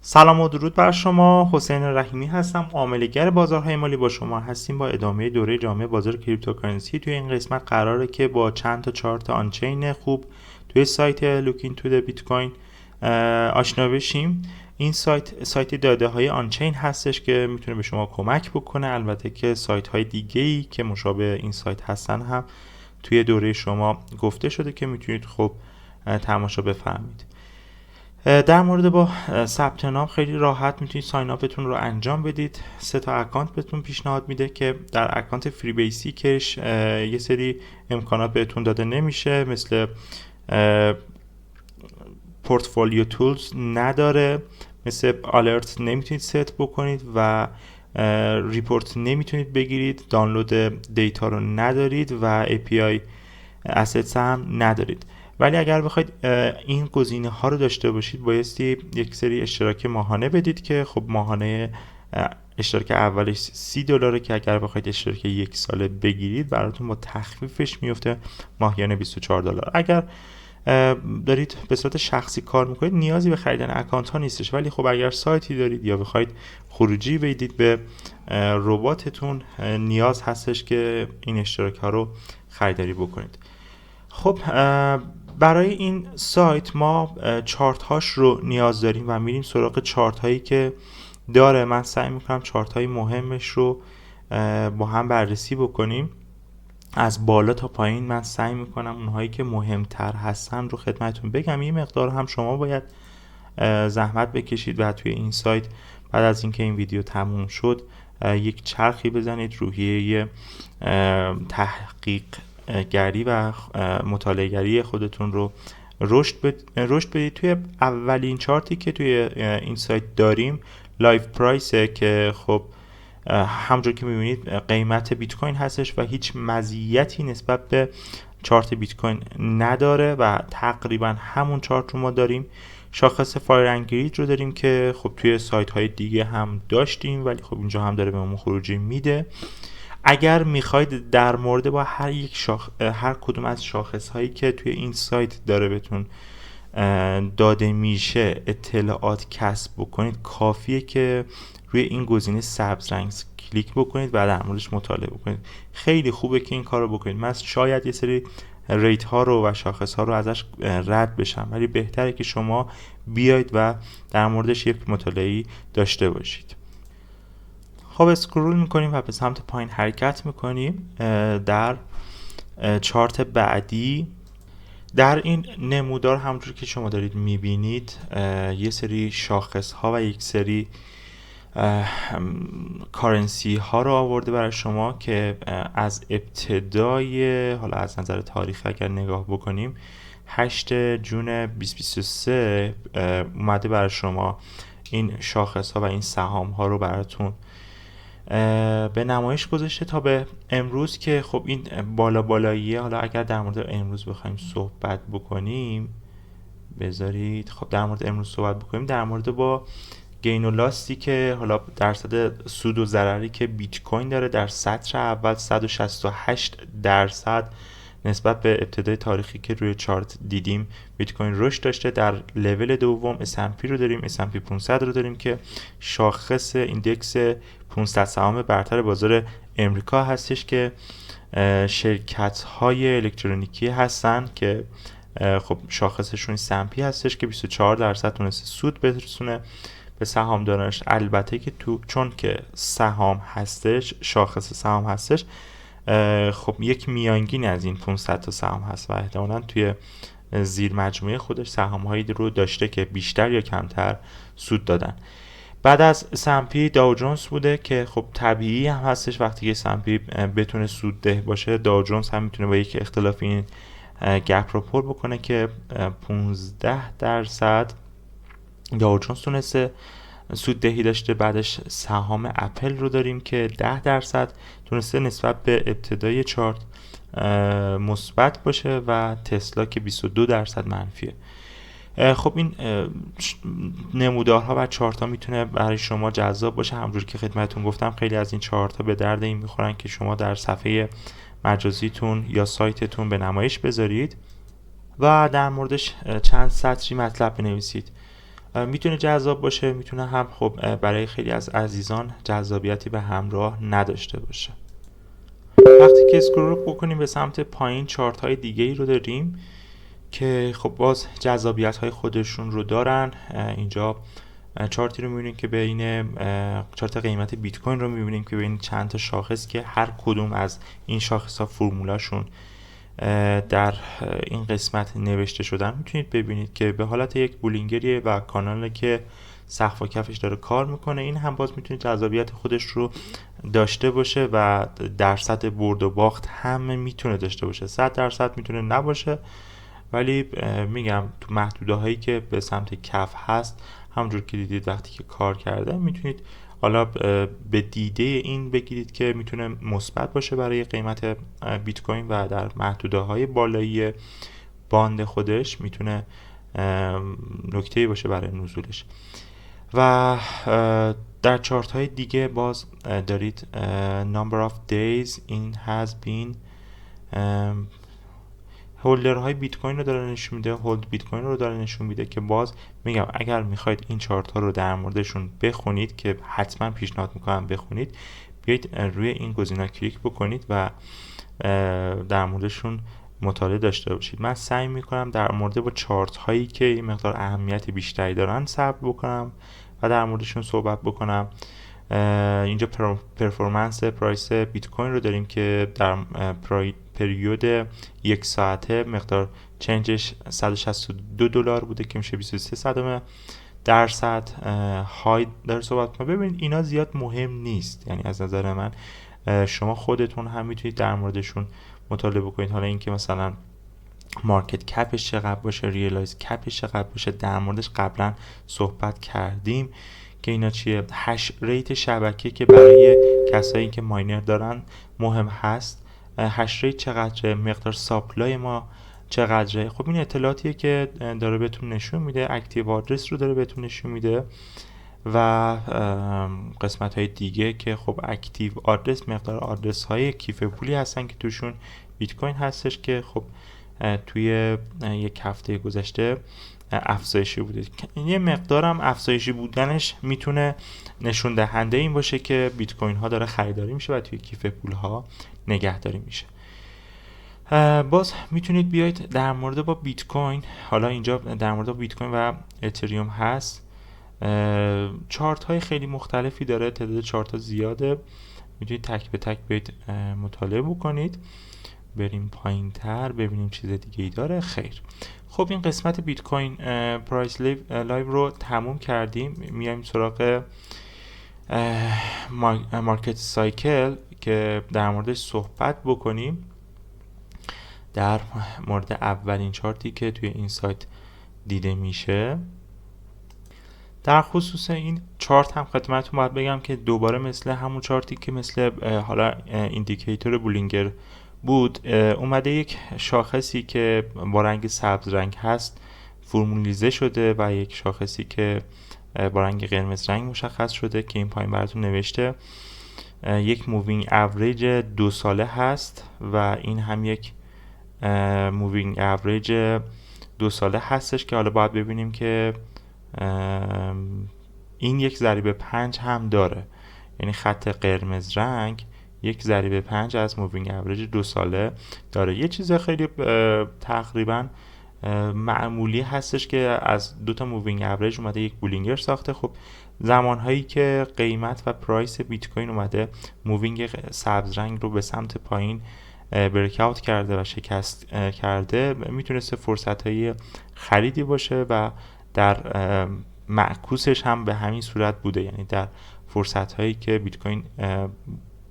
سلام و درود بر شما. حسین رحیمی هستم، معامله‌گر بازارهای مالی. با شما هستیم با ادامه دوره جامع بازار کریپتوکارنسی. توی این قسمت قراره که با چند تا چارت آنچین خوب توی سایت Looking to the Bitcoin آشنا بشیم. این سایت داده های آنچین هستش که میتونه به شما کمک بکنه. البته که سایت های دیگه‌ای که مشابه این سایت هستن هم توی دوره شما گفته شده که میتونید خب تماشا بفهمید. در مورد با ثبت نام خیلی راحت میتونید ساین اپتون رو انجام بدید. 3 تا اکانت بهتون پیشنهاد میده که در اکانت فری بیسیکش یه سری امکانات بهتون داده نمیشه، مثل پورتفولیو تولز نداره، مثل آلرت نمیتونید ست بکنید و ریپورت نمیتونید بگیرید، دانلود دیتا رو ندارید و API اسیتس هم ندارید. ولی اگر بخواید این گزینه ها رو داشته باشید بایستی یک سری اشتراک ماهانه بدید که خب ماهانه اشتراک اولش $30 که اگر بخواید اشتراک 1 ساله بگیرید براتون با تخفیفش میفته ماهیانه $24. اگر دارید به صورت شخصی کار میکنید نیازی به خریدن اکانت ها نیستش، ولی خب اگر سایتی دارید یا بخواید خروجی بدید به رباتتون نیاز هستش که این اشتراک ها رو خریداری بکنید. خب برای این سایت ما چارت هاش رو نیاز داریم و میریم سراغ چارت هایی که داره. من سعی میکنم چارت های مهمش رو با هم بررسی بکنیم از بالا تا پایین. من سعی میکنم اونهایی که مهمتر هستن رو خدمتون بگم. این مقدار هم شما باید زحمت بکشید و توی این سایت بعد از اینکه این ویدیو تموم شد یک چرخی بزنید، روحیه تحقیق گری و مطالعه گری خودتون رو رشد بدید. توی اولین چارتی که توی این سایت داریم لایف پرایسه که خب همونجور که میبینید قیمت بیت کوین هستش و هیچ مزیتی نسبت به چارت بیت کوین نداره و تقریبا همون چارت رو ما داریم. شاخص فایر اند گرید رو داریم که خب توی سایت های دیگه هم داشتیم ولی خب اینجا هم داره بهمون خروجی میده. اگر میخواید در مورد با هر کدوم از شاخص هایی که توی این سایت داره بهتون داده میشه اطلاعات کسب بکنید، کافیه که روی این گزینه سبز رنگ کلیک بکنید و در موردش مطالعه بکنید. خیلی خوبه که این کار رو بکنید. من شاید یه سری ریت ها رو و شاخص ها رو ازش رد بشم، ولی بهتره که شما بیاید و در موردش یک مطالعه داشته باشید. خب اسکرول میکنیم و به سمت پایین حرکت میکنیم. در چارت بعدی در این نمودار همونجور که شما دارید میبینید یه سری شاخص ها و یک سری کارنسی ها رو آورده برای شما که از ابتدای، حالا از نظر تاریخ اگر نگاه بکنیم 8 جون 2023 اومده برای شما این شاخص ها و این سهام ها رو براتون به نمایش گذاشته تا به امروز که خب این بالاییه. حالا اگر در مورد امروز بخوایم صحبت بکنیم بذارید خب در مورد امروز صحبت بکنیم در مورد با گین و لاستی که حالا درصد سود و ضرری که بیت کوین داره. در سطر اول 168% نسبت به ابتدای تاریخی که روی چارت دیدیم بیت کوین رشد داشته. در لول دوم S&P رو داریم، S&P 500 رو داریم که شاخص ایندکس 500 سهام برتر بازار امریکا هستش که شرکت های الکترونیکی هستن که خب شاخصشون S&P هستش که 24% تونسته سود برسونه به سهامدارانش. البته که چون که سهام هستش، شاخص سهام هستش، خب یک میانگین از این 500 تا سهام هست و احتمالاً توی زیر مجموعه خودش سهام هایی رو داشته که بیشتر یا کمتر سود دادن. بعد از S&P داو جونز بوده که خب طبیعی هم هستش وقتی که S&P بتونه سود ده باشه داو جونز هم میتونه با یک اختلاف این گپ رو پر بکنه که 15% داو جونز تونسته سود دهی داشته. بعدش سهام اپل رو داریم که 10% تونسته نسبت به ابتدای چارت مثبت باشه و تسلا که 22% منفیه. خب این نمودارها و چارت ها میتونه برای شما جذاب باشه. همونجور که خدمتتون گفتم خیلی از این چارت ها به درد این میخورن که شما در صفحه مجازیتون یا سایتتون به نمایش بذارید و در موردش چند سطری مطلب بنویسید. میتونه جذاب باشه، میتونه هم خب برای خیلی از عزیزان جذابیتی به همراه نداشته باشه. وقتی که اسکرول بکنیم به سمت پایین چارت های دیگه ای رو داریم که خب باز جذابیت های خودشون رو دارن. اینجا چارتی رو میبینیم که بین چارت قیمت بیت کوین رو میبینیم که بین چند تا شاخص که هر کدوم از این شاخص ها فرمولاشون در این قسمت نوشته شدن میتونید ببینید که به حالت یک بولینگریه و کانالی که سقف و کفش داره کار میکنه. این هم باز میتونه جذابیت خودش رو داشته باشه و درصد برد و باخت هم میتونه داشته باشه. 100% میتونه نباشه، ولی میگم تو محدوده هایی که به سمت کف هست همونجور که دیدید وقتی که کار کرده میتونید حالا به دیده این بگیرید که میتونه مثبت باشه برای قیمت بیت کوین و در محدوده های بالایی باند خودش میتونه نکته‌ای باشه برای نزولش. و در چارت های دیگه باز دارید number of days in has been هولدر های بیت کوین رو داره نشون میده، هولد بیت کوین رو داره نشون میده که باز میگم اگر میخواید این چارت ها رو در موردشون بخونید که حتما پیشنهاد میکنم بخونید، بیایید روی این گزینه کلیک بکنید و در موردشون مطالعه داشته باشید. من سعی میکنم در مورد با چارت هایی که این مقدار اهمیت بیشتری دارن صبر بکنم و در موردشون صحبت بکنم. اینجا پرفورمنس پرایس بیت کوین رو داریم که در پریود یک ساعته مقدار چنجش $162 بوده که میشه 23% های در صحبت کنم. ببینید اینا زیاد مهم نیست، یعنی از نظر من شما خودتون هم میتونید در موردشون مطالعه بکنید. حالا اینکه مثلا مارکت کپش چقدر باشه، ریلایز کپش چقدر باشه، در موردش قبلا صحبت کردیم که اینا چیه. هش ریت شبکه که برای کسایی که ماینر دارن مهم هست، هش ریت چقدره، مقدار ساپلای ما چقدره. خب این اطلاعاتیه که داره بهتون نشون میده. اکتیو آدرس رو داره بهتون نشون میده و قسمت های دیگه که خب اکتیو آدرس مقدار آدرس های کیف پولی هستن که توشون بیت کوین هستش که خب توی یک هفته گذشته افزایشی بوده. یه مقدارم افزایشی بودنش میتونه نشون دهنده این باشه که بیت کوین ها داره خریداری میشه و توی کیف پول ها نگهداری میشه. باز میتونید بیاید در مورد با بیت کوین، حالا اینجا در مورد بیت کوین و اتریوم هست، چارت های خیلی مختلفی داره، تعداد چارت ها زیاده، میتونید تک به تک بیاید مطالعه بکنید. بریم پایین تر ببینیم چیز دیگه ای داره. خیر، خب این قسمت بیت کوین پرایس لایو رو تموم کردیم. میایم سراغ مارکت سایکل که در موردش صحبت بکنیم. در مورد اولین چارتی که توی این سایت دیده میشه، در خصوص این چارت هم خدمتتون باید بگم که دوباره مثل همون چارتی که مثل حالا ایندیکیتور بولینگر بود، اومده یک شاخصی که با رنگ سبز رنگ هست فرمولیزه شده و یک شاخصی که با رنگ قرمز رنگ مشخص شده که این پایین براتون نوشته یک مووینگ اوریج 2 ساله هست و این هم یک مووینگ اوریج 2 ساله هستش که حالا باید ببینیم که این یک ضریب 5 هم داره، یعنی خط قرمز رنگ یک ضریب 5 از مووینگ اوریج 2 ساله داره. یه چیز خیلی تقریبا معمولی هستش که از دو تا مووینگ اوریج اومده یک بولینگر ساخته. خب زمانهایی که قیمت و پرایس بیت کوین اومده مووینگ سبز رنگ رو به سمت پایین بریک اوت کرده و شکست کرده، میتونسته فرصت‌های خریدی باشه و در معکوسش هم به همین صورت بوده، یعنی در فرصت‌هایی که بیت کوین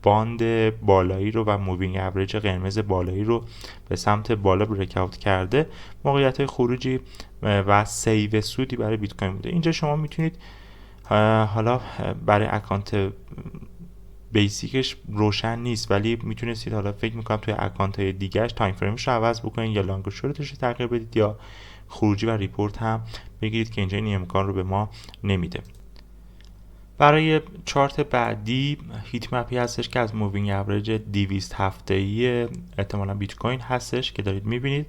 باند بالایی رو و مووینگ اوریج قرمز بالایی رو به سمت بالا بریک اوت کرده، موقعیت خروجی و سیو سودی برای بیت کوین بوده. اینجا شما میتونید حالا برای اکانت بیسیکش روشن نیست، ولی میتونستید حالا فکر میکنم توی اکانت های دیگهش تایم فریمش رو عوض بکنید یا لانگ شورتش رو تغییر بدید یا خروجی و ریپورت هم بگیرید که اینجا این امکان رو به ما نمیده. برای چارت بعدی هیت مپی هستش که از مووینگ اوریج 200 هفته‌ای احتمالاً بیت کوین هستش که دارید میبینید.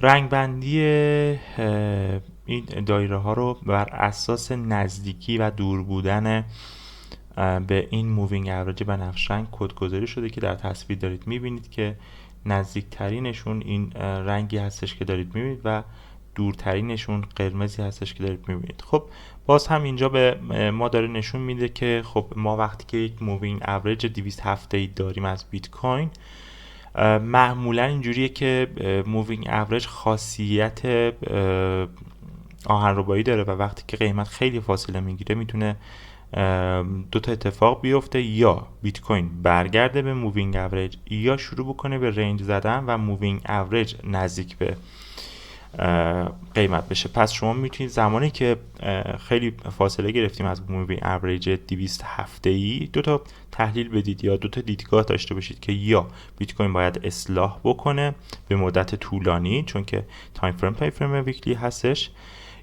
رنگ بندی این دایره ها رو بر اساس نزدیکی و دور بودن به این مووینگ اوریج بنفش رنگ کدگذاری شده که در تصویر دارید میبینید که نزدیکترینشون این رنگی هستش که دارید میبینید و دورترینشون قرمزی هستش که دارید میبینید. خب باز هم اینجا به ما داره نشون میده که خب ما وقتی که یک مووینگ اوریج 200 هفته‌ای داریم از بیت کوین، معمولا اینجوریه که مووینگ اوریج خاصیت آهنربایی داره و وقتی که قیمت خیلی فاصله میگیره میتونه دو تا اتفاق بیفته، یا بیت کوین برگرده به مووینگ اوریج یا شروع بکنه به رنج زدن و مووینگ اوریج نزدیک به قیمت بشه. پس شما میتونید زمانی که خیلی فاصله گرفتیم از مووینگ اوریج 200 هفته‌ای دو تا تحلیل بدید یا دو تا دیدگاه داشته باشید که یا بیت کوین باید اصلاح بکنه به مدت طولانی چون که تایم فریم ویکلی هستش،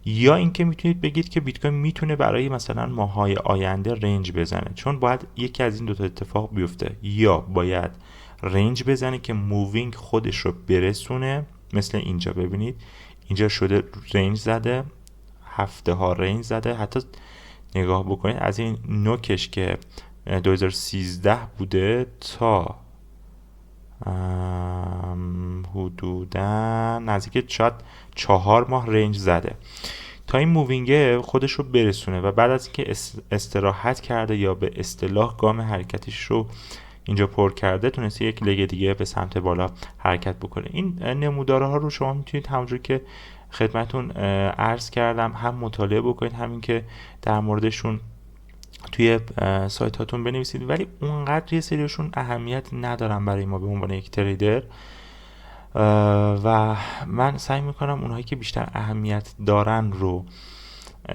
یا اینکه میتونید بگید که بیت کوین میتونه برای مثلا ماه‌های آینده رنج بزنه، چون باید یکی از این دو تا اتفاق بیفته، یا باید رنج بزنه که مووینگ خودش رو برسونه، مثل اینجا ببینید اینجا شده رنج زده، هفته ها رنج زده، حتی نگاه بکنید از این نوکش که 2013 بوده تا حدودا نزدیک شاید 4 ماه رنج زده تا این مووینگ خودش رو برسونه و بعد از اینکه استراحت کرده یا به اصطلاح گام حرکتش رو اینجا پر کرده تونسته یک لگ دیگه به سمت بالا حرکت بکنه. این نمودارها رو شما میتونید همونجور که خدمتون عرض کردم هم مطالعه بکنید، همین که در موردشون توی سایت هاتون بنویسید، ولی اونقدر یه سریشون اهمیت ندارن برای ما به عنوان یک تریدر و من سعی میکنم اونهایی که بیشتر اهمیت دارن رو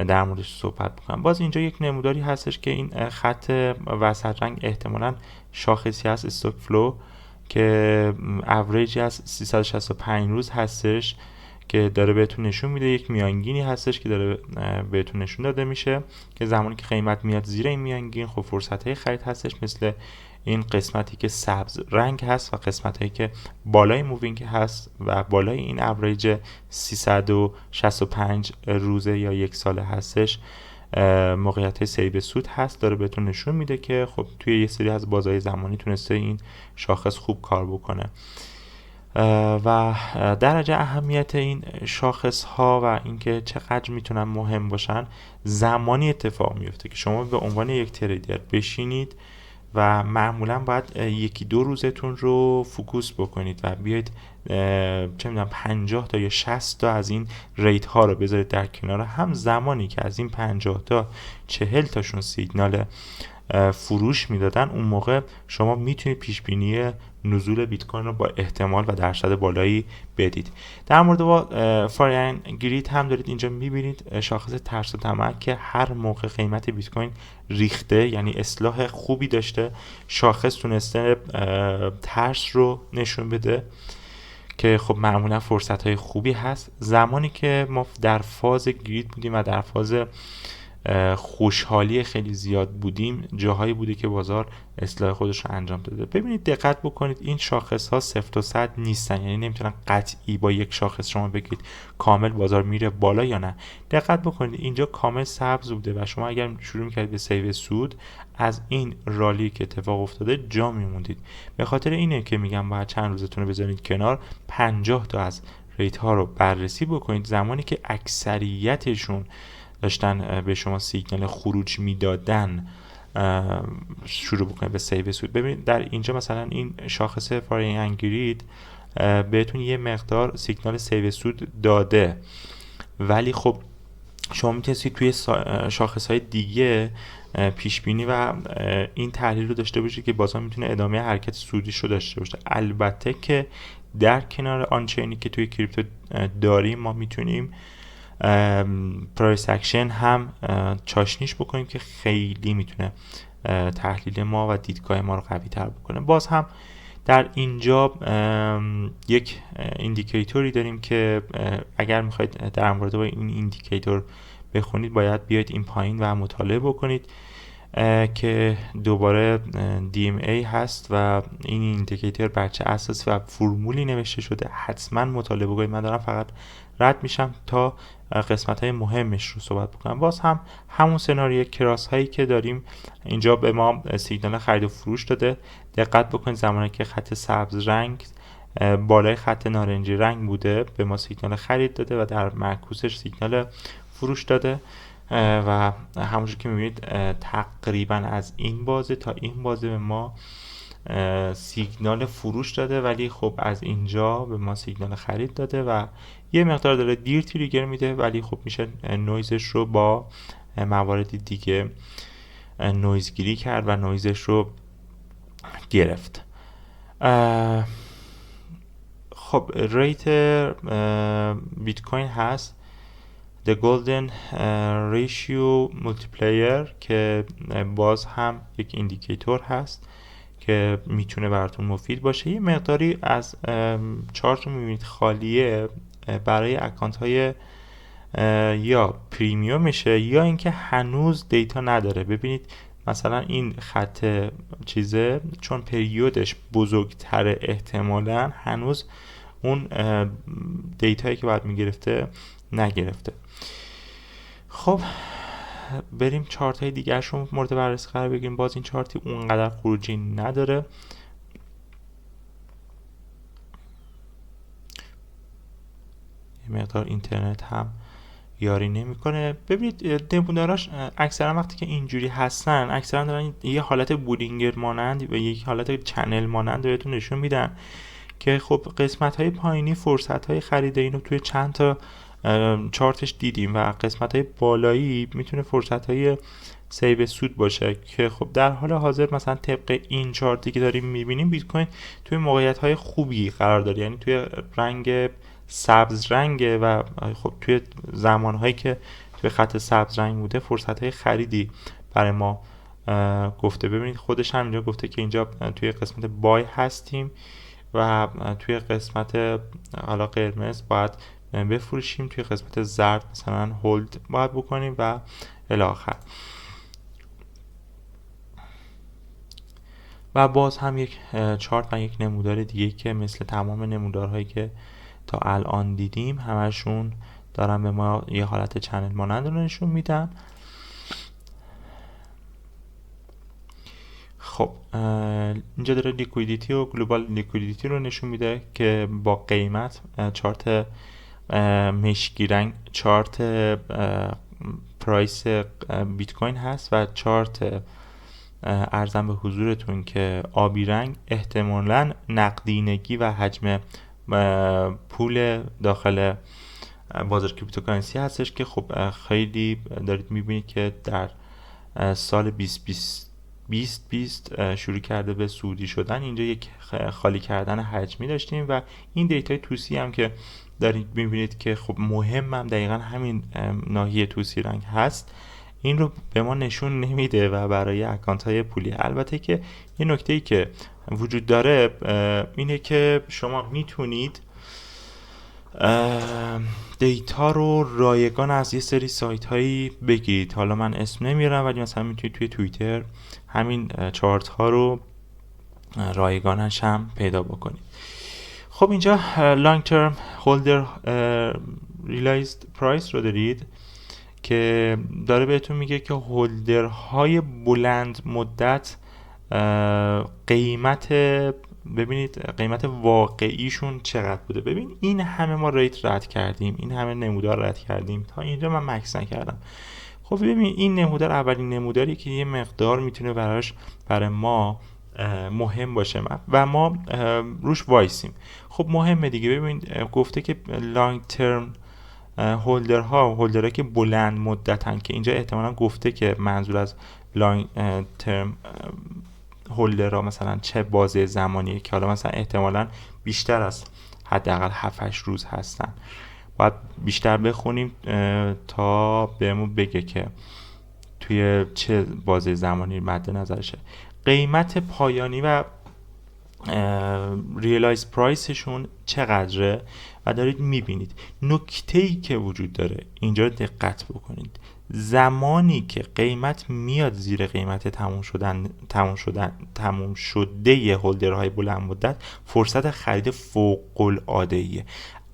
در موردش صحبت بکنم. باز اینجا یک نموداری هستش که این خط وسط رنگ احتمالاً شاخصی هست استاک فلو که اوریجی از 365 روز هستش که داره بهتون نشون میده، یک میانگینی هستش که داره بهتون نشون داده میشه که زمانی که قیمت میاد زیر این میانگین خب فرصت های خرید هستش، مثل این قسمتی که سبز رنگ هست و قسمت هایی که بالای مووینگ هست و بالای این اوریج 365 روزه یا یک ساله هستش موقعیت سیو سود هست، داره بهتون نشون میده که خب توی یه سری از بازهای زمانی تونسته این شاخص خوب کار بکنه و درجه اهمیت این شاخص ها و اینکه چقدر میتونن مهم باشن زمانی اتفاق میفته که شما به عنوان یک تریدر بشینید و معمولا باید یکی دو روزتون رو فوکوس بکنید و بیاید چه میدونم 50 تا یا 60 تا از این ریت ها رو بذارید در کنار هم، زمانی که از این 50 تا 40 تاشون سیگنال فروش میدادن اون موقع شما میتونید پیش بینی نزول بیت کوین رو با احتمال و درصد بالایی بدید. در مورد با فاریان گرید هم دارید اینجا میبینید شاخص ترس و طمع که هر موقع قیمت بیت کوین ریخته یعنی اصلاح خوبی داشته شاخص تونسته ترس رو نشون بده که خب معمولا فرصت های خوبی هست. زمانی که ما در فاز گرید بودیم و در فاز خوشحالی خیلی زیاد بودیم جاهایی بوده که بازار اصلاح خودش رو انجام داده. ببینید دقت بکنید این شاخص ها 0 تا 100 نیستن، یعنی نمیتونن قطعی با یک شاخص شما بگید کامل بازار میره بالا یا نه. دقت بکنید اینجا کامل سبز بوده و شما اگر شروع میکردید به سیو سود از این رالی که اتفاق افتاده جا میموندید. به خاطر اینه که میگم باید چند روزتون رو بذارید کنار، 50 تا از ریت ها رو بررسی بکنید زمانی که اکثریتشون داشتن به شما سیگنال خروج میدادن شروع بکنید به سیو سود. ببینید در اینجا مثلا این شاخص فاریان گرید بهتون یه مقدار سیگنال سیو سود داده، ولی خب شما میتونید توی شاخص های دیگه پیش بینی و این تحلیل رو داشته باشید که بازار میتونه ادامه حرکت سودیش رو داشته باشه. البته که در کنار آنچینی که توی کریپتو داریم ما میتونیم پرایس اکشن هم چاشنیش بکنیم که خیلی میتونه تحلیل ما و دیدگاه ما رو قوی تر بکنه. باز هم در اینجا یک ایندیکیتوری داریم که اگر میخواید در مورد با این ایندیکیتور بخونید باید بیاید این پایین و مطالعه بکنید. که دوباره DMA هست و این ایندیکیتور بر چه اساس و فرمولی نوشته شده حتما مطالعه کنید. من دارم فقط رد میشم تا قسمت های مهمش رو صحبت بکنم. باز هم همون سناریو کراس هایی که داریم اینجا به ما سیگنال خرید و فروش داده. دقت بکنید زمانی که خط سبز رنگ بالای خط نارنجی رنگ بوده به ما سیگنال خرید داده و در معکوسش سیگنال فروش داده و همونجور که میبینید تقریبا از این بازه تا این بازه به ما سیگنال فروش داده، ولی خب از اینجا به ما سیگنال خرید داده و یه مقدار داره دیر تریگر میده، ولی خب میشه نویزش رو با موارد دیگه نویزگیری کرد و نویزش رو گرفت. خب ریت بیت کوین هست The Golden Ratio Multiplier که باز هم یک ایندیکیتور هست که میتونه براتون مفید باشه. یه مقداری از چارت رو میبینید خالیه برای اکانت های یا پریمیومشه یا اینکه هنوز دیتا نداره. ببینید مثلا این خط چیزه چون پریودش بزرگتره احتمالاً هنوز اون دیتایی که باید میگرفته نگرفته. خب بریم چارت های دیگه رو مورد بررسی قرار بگیریم. باز این چارتی اونقدر خروجی نداره. یه مقدار اینترنت هم یاری نمیکنه. ببینید نموداراش اکثرا وقتی که اینجوری هستن اکثرا دارن یه حالت بولینگر مانند و یک حالت چنل مانند بهتون نشون میدن که خب قسمت های پایینی فرصت های خرید اینو توی چند تا چارتش دیدیم و قسمت های بالایی میتونه فرصت های سیو سود باشه که خب در حال حاضر مثلا طبق این چارتی که داریم میبینیم بیت کوین توی موقعیت های خوبی قرار داره، یعنی توی رنگ سبز رنگه و خب توی زمانهایی که توی خط سبز رنگ بوده فرصت های خریدی برای ما گفته. ببینید خودش هم اینجا گفته که اینجا توی قسمت بای هستیم و توی قسمت حالا قرمز باید بفروشیم، توی قسمت زرد مثلا هولد باید بکنیم و الی آخر. و باز هم یک چارت و یک نمودار دیگه که مثل تمام نمودارهایی که تا الان دیدیم همشون دارن به ما یه حالت چنل مانند رو نشون میدن. خب اینجا داره لیکویدیتی و گلوبال لیکویدیتی رو نشون میده که با قیمت چارت مشکی رنگ چارت پرایس بیت کوین هست و چارت ارزم به حضورتون که آبی رنگ احتمالاً نقدینگی و حجم پول داخل بازار کریپتوکارنسی هستش که خب خیلی دارید میبینید که در سال 2020 شروع کرده به سعودی شدن. اینجا یک خالی کردن حجمی داشتیم و این دیتای توسی هم که دارید میبینید که خب مهم هم دقیقا همین ناحیه توسی رنگ هست، این رو به ما نشون نمیده و برای اکانت های پولی. البته که یه نکته‌ای که وجود داره اینه که شما میتونید دیتا رو رایگان از یه سری سایت هایی بگیرید. حالا من اسم نمیارم ولی مثلا میتونید توی توییتر همین چارت ها رو رایگانش هم پیدا بکنید. خب اینجا لانگ ترم هولدر ریلایزد پرایس رو دارید که داره بهتون میگه که هولدرهای بلند مدت قیمت، ببینید قیمت واقعیشون چقدر بوده. ببین این همه ما ریت رد کردیم، این همه نمودار رد کردیم، تا اینجا من مکس نکردم. خب ببین این نمودار اولین نموداری که یه مقدار میتونه برای ما مهم باشه و ما روش وایسیم. خب مهمه دیگه. ببین گفته که لانگ ترم هولدرها که بلند مدتن، که اینجا احتمالاً گفته که منظور از لانگ ترم هولدرها مثلا چه بازه زمانیه که حالا مثلا احتمالاً بیشتر از حداقل 7-8 روز هستن. باید بیشتر بخونیم تا بهمون بگه که توی چه بازه زمانی مد نظرشه. قیمت پایانی و ریلایز پرایسشون چقدره و دارید میبینید. نکته‌ای که وجود داره اینجا رو دقت بکنید، زمانی که قیمت میاد زیر قیمت تموم شده هولدرهای بلند مدت، فرصت خرید فوق العاده.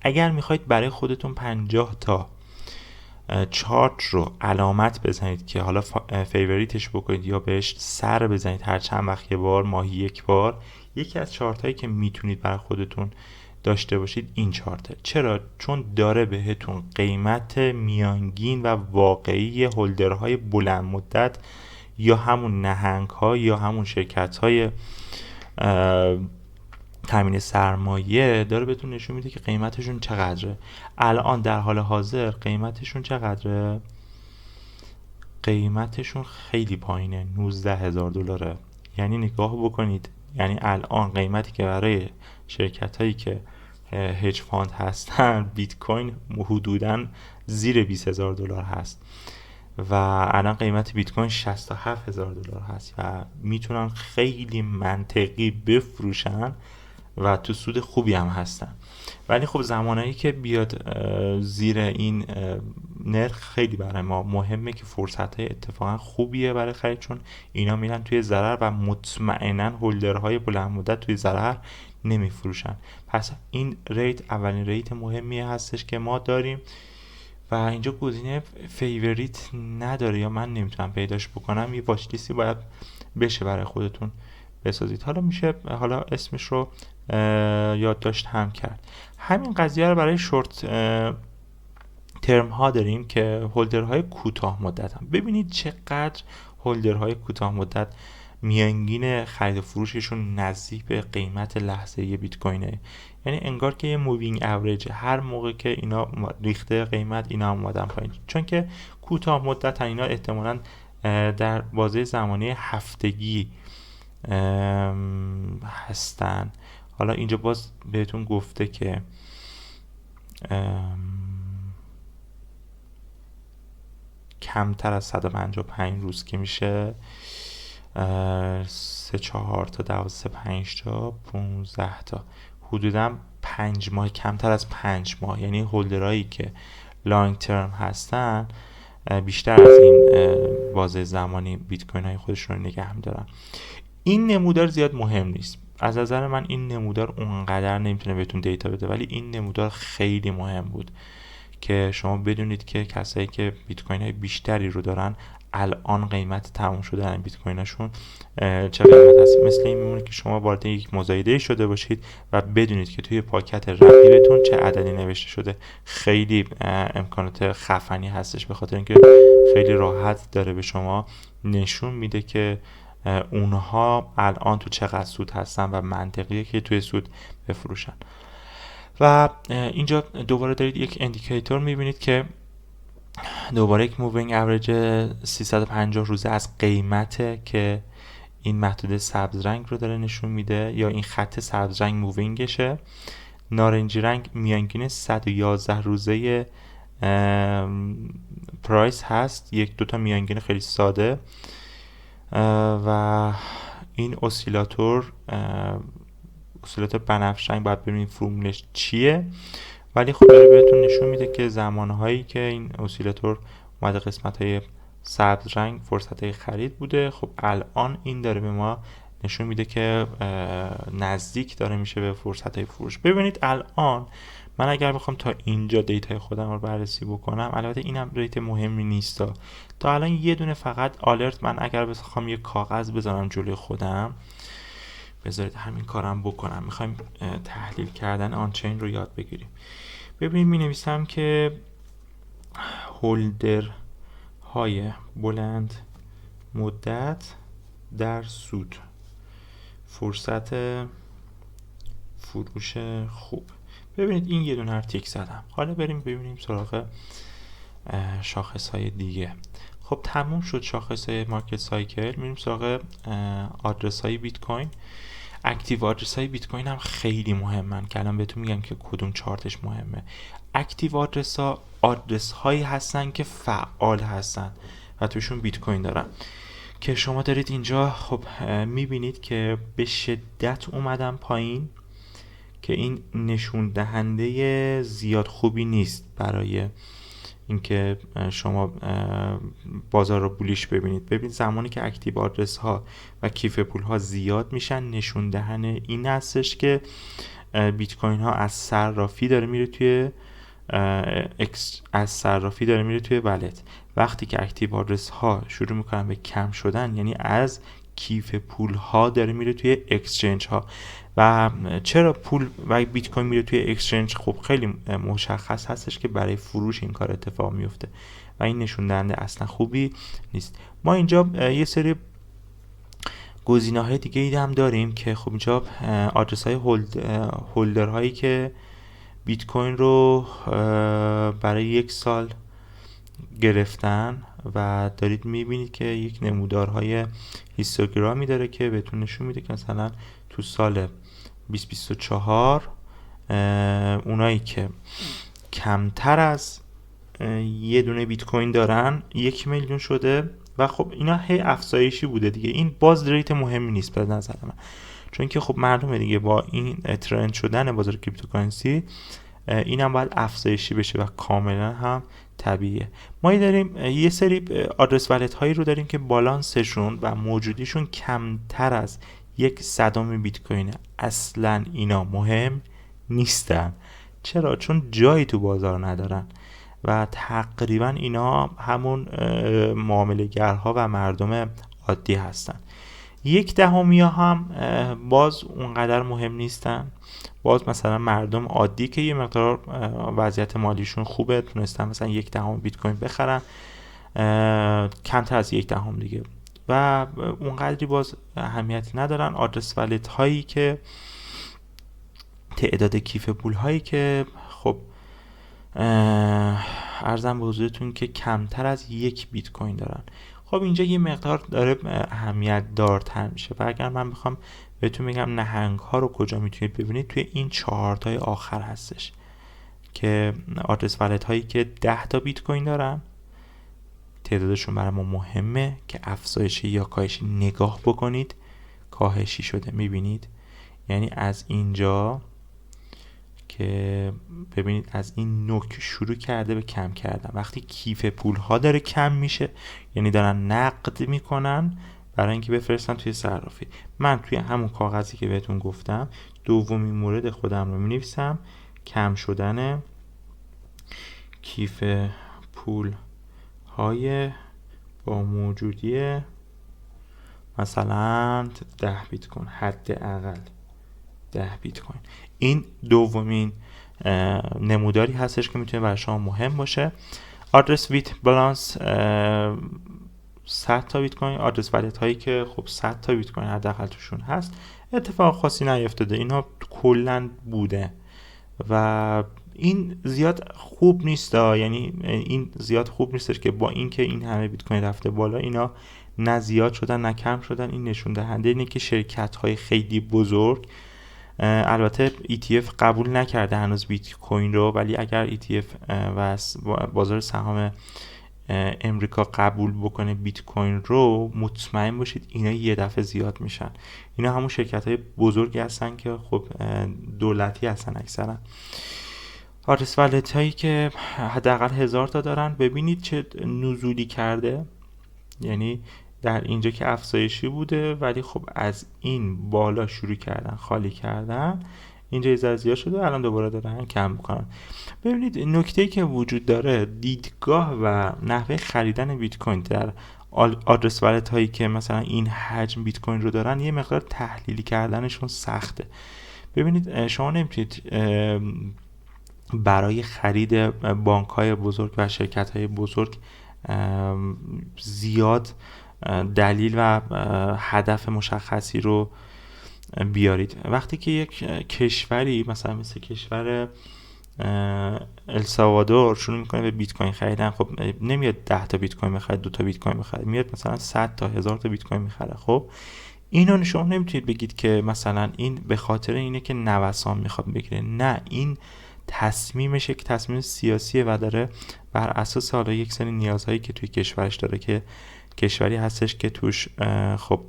اگر میخواید برای خودتون 50 تا چارت رو علامت بزنید که حالا فیوریتش بکنید یا بهش سر بزنید هر چند وقت یه بار، ماهی یک بار، یکی از چارت هایی که میتونید برای خودتون داشته باشید این چارته. چرا؟ چون داره بهتون قیمت میانگین و واقعی هولدرهای بلند مدت یا همون نهنگ ها یا همون شرکت های تامین سرمایه داره بهتون نشون میده که قیمتشون چقدره. الان در حال حاضر قیمتشون چقدره؟ قیمتشون خیلی پایینه، $19,000. یعنی نگاه بکنید، یعنی الان قیمتی که برای شرکت هایی که هج فاند هستن بیت کوین حدوداً زیر $20,000 هست و الان قیمت بیت کوین $67,000 هست و میتونن خیلی منطقی بفروشن و تو سود خوبی هم هستن. ولی خب زمانایی که بیاد زیر این نرخ خیلی برای ما مهمه که فرصت های اتفاقا خوبیه برای خرید، چون اینا میرن توی ضرر و مطمئنا هولدرهای بلند مدت توی ضرر نمیفروشن. پس این ریت اولین ریت مهمی هستش که ما داریم و اینجا گزینه فیوریت نداره یا من نمیتونم پیداش بکنم. یه واچ لیستی باید بشه برای خودتون بسازید. حالا میشه حالا اسمش رو یادداشت هم کرد. همین قضیه رو برای شورت ترم ها داریم که هولدرهای کوتاه مدت هم. ببینید چقدر هولدرهای کوتاه مدت میانگین خرید و فروششون نزدیک به قیمت لحظه‌ای بیت کوینه. یعنی انگار که یه مووینگ اوریج، هر موقع که اینا ریخته قیمت اینا هم اومدن پایین، چون که کوتاه مدت اینا احتمالاً در بازه زمانی هفتگی هستن. حالا اینجا باز بهتون گفته که کمتر از 155 روز که میشه 3 4 تا 12 5 تا 15 تا حدودا 5 ماه، کمتر از 5 ماه. یعنی هولدرایی که لانگ ترم هستن بیشتر از این بازه زمانی بیت کوین های خودشون رو نگه می‌دارن. این نمودار زیاد مهم نیست از نظر من، این نمودار اونقدر نمیتونه بهتون دیتا بده، ولی این نمودار خیلی مهم بود که شما بدونید که کسایی که بیت کوین های بیشتری رو دارن الان قیمت تموم شدن بیت کویناشون چه قیمت هست. مثل این میمونه که شما وارد یک مزایده شده باشید و بدونید که توی پاکت رقیبتون چه عددی نوشته شده. خیلی امکانات خفنی هستش، به خاطر اینکه خیلی راحت داره به شما نشون میده که اونها الان تو چقدر سود هستن و منطقیه که توی سود بفروشن. و اینجا دوباره دارید یک اندیکیتور میبینید که دوباره یک مووینگ اوریج 350 روزه از قیمته که این محدوده سبز رنگ رو داره نشون میده، یا این خط سبز رنگ مووینگشه. نارنجی رنگ میانگین 111 روزه پرایس هست، یک دوتا میانگین خیلی ساده. و این اسیلاتور بنفش رنگ باید ببینید فرمولش چیه، ولی خب داره بهتون نشون میده که زمانهایی که این اسیلاتور اومده قسمت‌های سبز رنگ فرصت‌های خرید بوده. خب الان این داره به ما نشون میده که نزدیک داره میشه به فرصت‌های فروش. ببینید الان من اگر بخوام تا اینجا دیتای خودم رو بررسی بکنم، البته اینم ریت مهمی نیست، تا الان یه دونه فقط آلرت من اگر بخوام یه کاغذ بذارم جلوی خودم، بذارید همین کارم بکنم، میخوایم تحلیل کردن آنچین رو یاد بگیریم. ببینید می نویسم که هولدر های بلند مدت در سود، فرصت فروش خوب. ببینید این یه دونه هر تیک زدم. حالا بریم ببینیم سراغ شاخص های دیگه. خب تموم شد شاخص مارکت سایکل، میریم سراغ آدرس های بیت کوین. اکتیو آدرس های بیت کوین هم خیلی مهمن که الان بهتون میگم که کدوم چارتش مهمه. اکتیو آدرس ها آدرس هایی هستن که فعال هستن و توشون بیت کوین دارن. که شما دارید اینجا خب میبینید که به شدت اومدن پایین، که این نشون دهنده زیاد خوبی نیست برای اینکه شما بازار رو بولیش ببینید. ببینید زمانی که اکتیو آدرس ها و کیف پول ها زیاد میشن، نشون دهنده این هستش که بیت کوین ها از صرافی داره میره توی والت. وقتی که اکتیو آدرس ها شروع میکنن به کم شدن، یعنی از کیف پول ها داره میره توی اکسچنج ها. و چرا پول و بیت کوین میره توی اکسچنج؟ خب خیلی مشخص هستش که برای فروش این کار اتفاق میفته و این نشون دهنده اصلا خوبی نیست. ما اینجا یه سری گزینه‌های دیگه ای هم داریم که خب اینجا آدرس های هولدر هایی که بیت کوین رو برای 1 سال گرفتن و دارید میبینید که یک نمودارهای هیستوگرامی داره که بهتون نشون میده که مثلا تو سال 2024 اونایی که کمتر از یه دونه بیت کوین دارن 1 میلیون شده و خب اینا هی افزایشی بوده دیگه. این باز ریت مهمی نیست به نظر من، چون که خب مردم دیگه با این ترند شدن بازار کریپتوکارنسی اینم باید افزایشی بشه و کاملا هم طبیعیه. ما داریم یه سری آدرس والت هایی رو داریم که بالانسشون و موجودیشون کمتر از 1/100 بیت کوینه. اصلا اینا مهم نیستن. چرا؟ چون جایی تو بازار ندارن و تقریبا اینا همون معامله گرها و مردم عادی هستن. 1/10 هم باز اونقدر مهم نیستن. باز مثلا مردم عادی که یه مقدار وضعیت مالیشون خوبه تونستن مثلا 1/10 بیت کوین بخرن، کمتر از 1/10 دیگه، و اونقدری باز اهمیتی ندارن. آدرس والت هایی که تعداد کیف پول هایی که خب عرضم به حضورتون که کمتر از 1 بیت کوین دارن، خب اینجا یه مقدار داره اهمیت دارتر میشه. و اگر من بخوام بهتون بگم نهنگ ها رو کجا میتونید ببینید، توی این 4 تای آخر هستش که آدرس والت هایی که 10 تا بیت کوین دارن، تعدادشون برای ما مهمه که افزایشی یا کاهشی نگاه بکنید. کاهشی شده، میبینید؟ یعنی از اینجا که ببینید از این نوک شروع کرده به کم کردن. وقتی کیف پول ها داره کم میشه، یعنی دارن نقد میکنن برای اینکه بفرستن توی صرافی. من توی همون کاغذی که بهتون گفتم دومین مورد خودم رو مینویسم، کم شدن کیف پول های با موجودی مثلا 10 بیت کوین، حداقل 10 بیت کوین. این دومین نموداری هستش که میتونه برای شما مهم باشه. آدرس ویت بالانس 100 تا بیت کوین، آدرس والت هایی که خب 100 تا بیت کوین حداقل توشون هست. اتفاق خاصی نیفتاده، اینا کلا بوده و این زیاد خوب نیست. یعنی این زیاد خوب نیستش که با اینکه این همه بیت کوین رفته بالا اینا نه زیاد شدن نه کم شدن. این نشون دهنده اینه که شرکت های خیلی بزرگ، البته ETF قبول نکرده هنوز بیت کوین رو، ولی اگر ETF و بازار سهام امریکا قبول بکنه بیت کوین رو، مطمئن باشید اینا یه دفعه زیاد میشن. اینا همون شرکت های بزرگی هستن که خب دولتی هستن اکثرا. آدرس والت هایی که حداقل 1000 تا دارن، ببینید چه نزولی کرده. یعنی در اینجا که افزایشی بوده ولی خب از این بالا شروع کردن خالی کردن، اینجا یه ذره زیاد شده، الان دوباره دارن کم میکنن. ببینید نکته‌ای که وجود داره، دیدگاه و نحوه خریدن بیت کوین در آدرس والت هایی که مثلا این حجم بیت کوین رو دارن، یه مقدار تحلیلی کردنشون سخته. ببینید شما نمیتونید برای خرید بانک های بزرگ و شرکت های بزرگ زیاد دلیل و هدف مشخصی رو بیارید. وقتی که یک کشوری مثلا مثل کشور السالوادور شروع میکنه به بیت کوین خریدن، خب نمیاد 10 تا بیت کوین بخره، 2 تا بیت کوین بخره، میاد مثلا 100 تا 1000 تا بیت کوین میخره. خب اینو شما نمیتونید بگید که مثلا این به خاطر اینه که نوسان میخواد بگیره. نه، این تصمیمش یک تصمیم سیاسیه و داره بر اساس حالا یک سری نیازهایی که توی کشورش داره که کشوری هستش که توش خب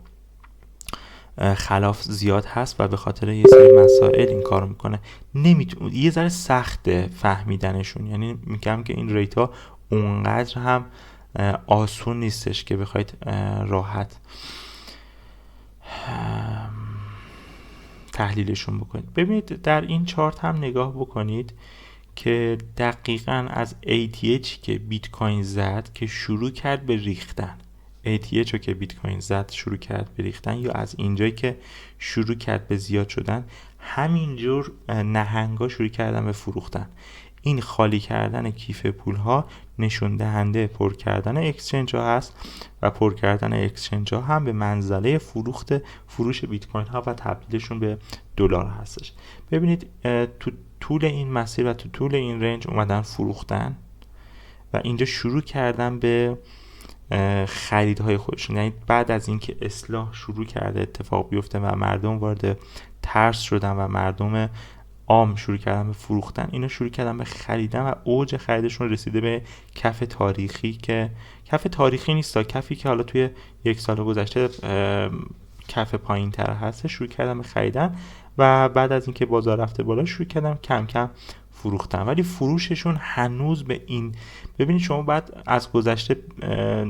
خلاف زیاد هست و به خاطر یه سری مسائل این کارو میکنه. یه ذره سخته فهمیدنشون، یعنی میگم که این ریت ها اونقدر هم آسون نیستش که بخواید راحت تحلیلشون بکنید. ببینید در این چارت هم نگاه بکنید که دقیقاً از ATH که بیت کوین زد که شروع کرد به ریختن، ATH رو که بیت کوین زد شروع کرد به ریختن، یا از اینجایی که شروع کرد به زیاد شدن، همینجور نهنگا شروع کردن به فروختن. این خالی کردن کیف پول ها نشون دهنده پر کردن اکسچنج ها هست و پر کردن اکسچنج ها هم به منزله فروش بیت کوین ها و تبدیلشون به دلار هستش. ببینید تو طول این مسیر و تو طول این رنج اومدن فروختن و اینجا شروع کردن به خریدهای خودشون. یعنی بعد از اینکه اصلاح شروع کرده اتفاق بیفته و مردم وارد ترس شدن و مردم عام شروع کردن به فروختن، اینا شروع کردن به خریدن و اوج خریدشون رسیده به کف تاریخی که کف تاریخی نیست، کفی که حالا توی یک سال گذشته کف پایین تر هست، شروع کردن به خریدن و بعد از اینکه بازار رفته بالا شروع کردن کم کم فروختن. ولی فروششون هنوز به این، ببینید شما بعد از گذشته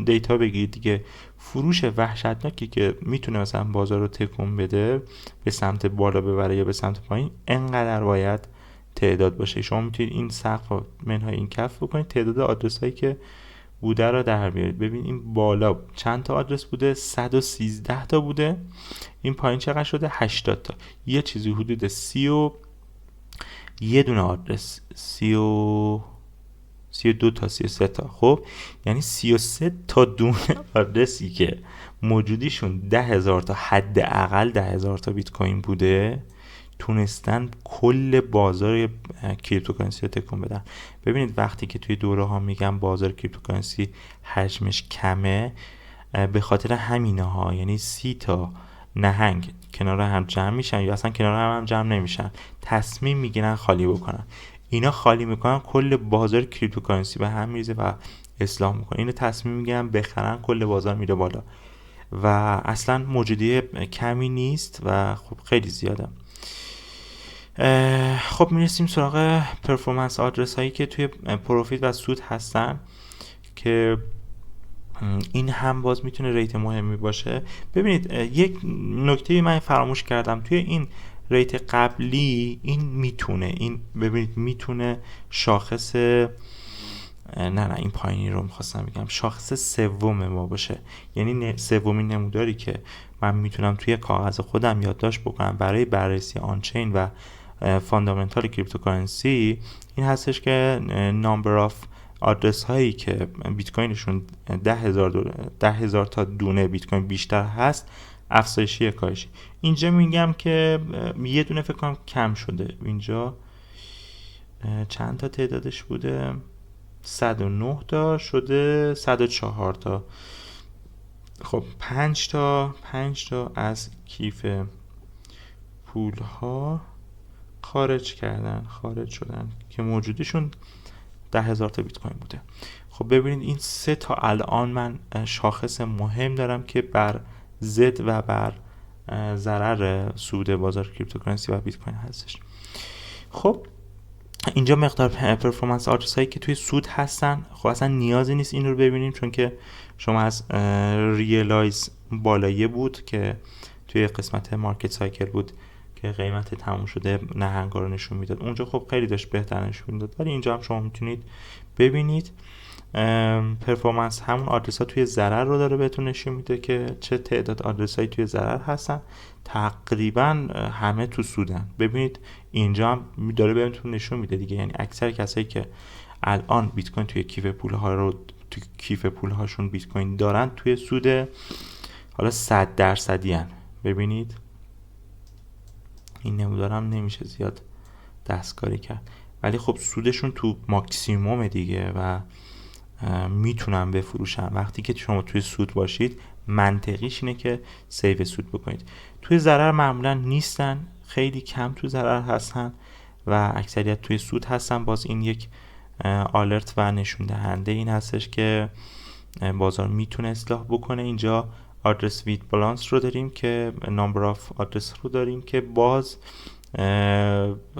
دیتا بگیرید دیگه، فروش وحشتناکی که میتونه مثلا بازار رو تکون بده به سمت بالا ببره یا به سمت پایین، انقدر باید تعداد باشه. شما میتونید این سقف و منهای این کف بکنید، تعداد آدرس هایی که بوده رو در بیارید. ببین این بالا چند تا آدرس بوده؟ 113 تا بوده. این پایین چقدر شده؟ 80 تا. یه چیزی حدود 30 و یه دونه آدرس 32 تا 33 تا. خب یعنی 33 تا دونه آدرسی که موجودیشون 10,000 تا، حداقل 10,000 تا بیت کوین بوده، تونستن کل بازار کریپتوکارنسی رو تکون بدن. ببینید وقتی که توی دوره ها میگم بازار کریپتوکارنسی حجمش کمه، به خاطر همینه ها. یعنی 30 تا نهنگ کنار هم جمع میشن یا اصلا کنار هم جمع نمیشن، تصمیم میگیرن خالی بکنن. اینا خالی میکنن، کل بازار کریپتوکارنسی به هم میریزه و اصلاح میکنه. اینو تصمیم میگیرن بخرن، کل بازار میره بالا و اصلا موجودی کمی نیست و خب خیلی زیاده. خب میرسیم سراغ پرفورمنس آدرس هایی که توی پروفیت و سود هستن که این هم باز میتونه ریت مهمی باشه. ببینید یک نکته من فراموش کردم توی این ریت قبلی، این میتونه، این ببینید میتونه شاخص نه این پایینی رو میخواستم بگم، شاخص سوم ما باشه. یعنی سومین نموداری که من میتونم توی کاغذ خودم یادداشت بکنم برای بررسی آنچین و فاندامنتال کریپتوکارنسی این هستش که نامبر آف آدرس هایی که بیت کوینشون 10,000 تا دونه بیت کوین بیشتر هست افزایشی یا کاهشی. اینجا میگم که یه دونه فکر کنم کم شده. اینجا چند تا تعدادش بوده؟ 109 تا شده 104 تا. خب 5 تا از کیف پول ها خارج شدن که موجودشون 10,000 تا بیت کوین بوده. خب ببینید این 3 تا الان من شاخص مهم دارم که بر ضد و بر ضرر سود بازار کریپتوکارنسی و بیت کوین هستش. خب اینجا مقدار پرفورمنس آدرس هایی که توی سود هستن. خب اصلا نیازی نیست این رو ببینیم چون که شما از ریلایز بالایه بود که توی قسمت مارکت سایکل بود که قیمت تموم شده نهنگا رو نشون میداد. اونجا خب خیلی داشت بهتر نشون میداد، ولی اینجا هم شما میتونید ببینید پرفورمنس همون آدرس ها توی ضرر رو داره بهتون نشون میده که چه تعداد آدرس هایی توی ضرر هستن. تقریبا همه تو سودن. ببینید اینجا هم داره بهتون نشون میده دیگه، یعنی اکثر کسایی که الان بیت کوین توی کیف پول هاشون بیت کوین دارن توی سود حالا 100% ان. ببینید این نمودارم نمیشه زیاد دستکاری کرد، ولی خب سودشون تو ماکسیموم دیگه و میتونن بفروشن. وقتی که شما توی سود باشید منطقیش اینه که سیو سود بکنید. توی ضرر معمولا نیستن، خیلی کم تو ضرر هستن و اکثریت توی سود هستن. باز این یک آلرت و نشون دهنده این هستش که بازار میتونه اصلاح بکنه. اینجا آدرس وید بالانس رو داریم که نمبر آف آدرس رو داریم که باز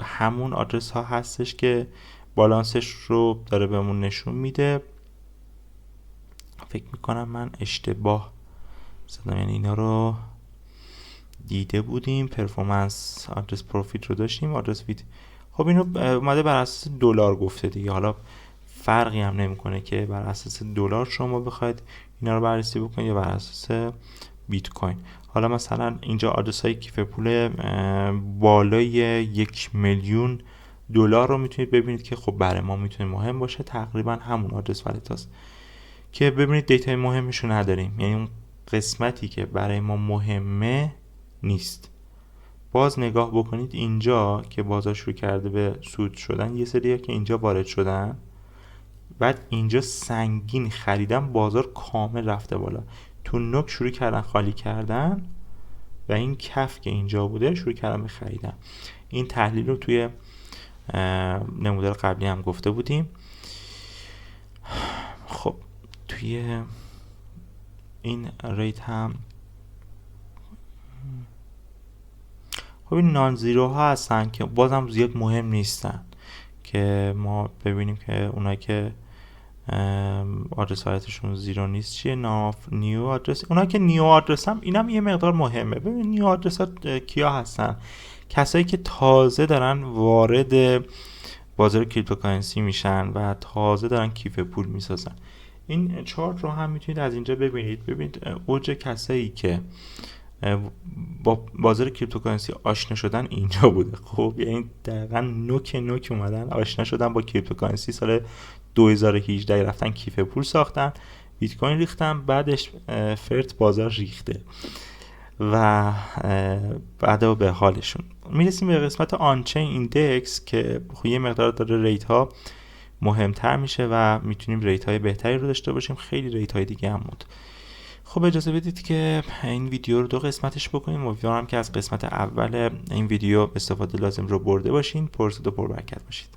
همون آدرس ها هستش که بالانسش رو داره بهمون نشون میده. فکر میکنم من اشتباه زدم، یعنی اینا رو دیده بودیم. پرفورمنس آدرس پروفیت رو داشتیم، آدرس وید. خب اینو اومده بر اساس دلار گفته دیگه، حالا فرقی هم نمیکنه که بر اساس دلار شما بخواید اینا رو بررسی بکنید یا بر اساس بیت کوین. حالا مثلا اینجا آدرس های کیف پول بالای 1,000,000 دلار رو میتونید ببینید که خب برای ما میتونه مهم باشه. تقریبا همون آدرس والت هست که ببینید دیتای مهمشو نداریم، یعنی اون قسمتی که برای ما مهمه نیست. باز نگاه بکنید اینجا که بازار شروع کرده به سود شدن، یه سری‌ها که اینجا وارد شدن، بعد اینجا سنگین خریدن، بازار کامل رفته بالا، تو نوک شروع کردن خالی کردن و این کف که اینجا بوده شروع کردن به خریدن. این تحلیل رو توی نمودار قبلی هم گفته بودیم. خب توی این ریت هم خب این نان زیرو ها هستن که بازم زیاد مهم نیستن که ما ببینیم که اونایی که آدرس هایتشون زیرو نیست چیه، نیو آدرس. اونایی که نیو آدرس هم اینم یه مقدار مهمه. ببین نیو آدرس ها کیا هستن؟ کسایی که تازه دارن وارد بازار کریپتوکارنسی میشن و تازه دارن کیف پول میسازن. این چارت رو هم میتونید از اینجا ببینید. ببینید اوج کسایی که با بازار کریپتوکارنسی آشنا شدن اینجا بوده. خب یعنی دقیقاً نوک اومدن آشنا شدن با کریپتوکارنسی سال 2018، رفتن کیف پول ساختن، بیت کوین ریختن، بعدش فرت بازار ریخته و بعدا به حالشون. میرسیم به قسمت آنچین ایندکس که یه مقدار داره ریت ها مهمتر میشه و میتونیم ریت های بهتری رو داشته باشیم. خیلی ریت های دیگه هم بود. خب اجازه بدید که این ویدیو رو 2 قسمتش بکنیم. امیدوارم که از قسمت اول این ویدیو استفاده لازم رو برده باشین. پرسید و پربرکت باشید.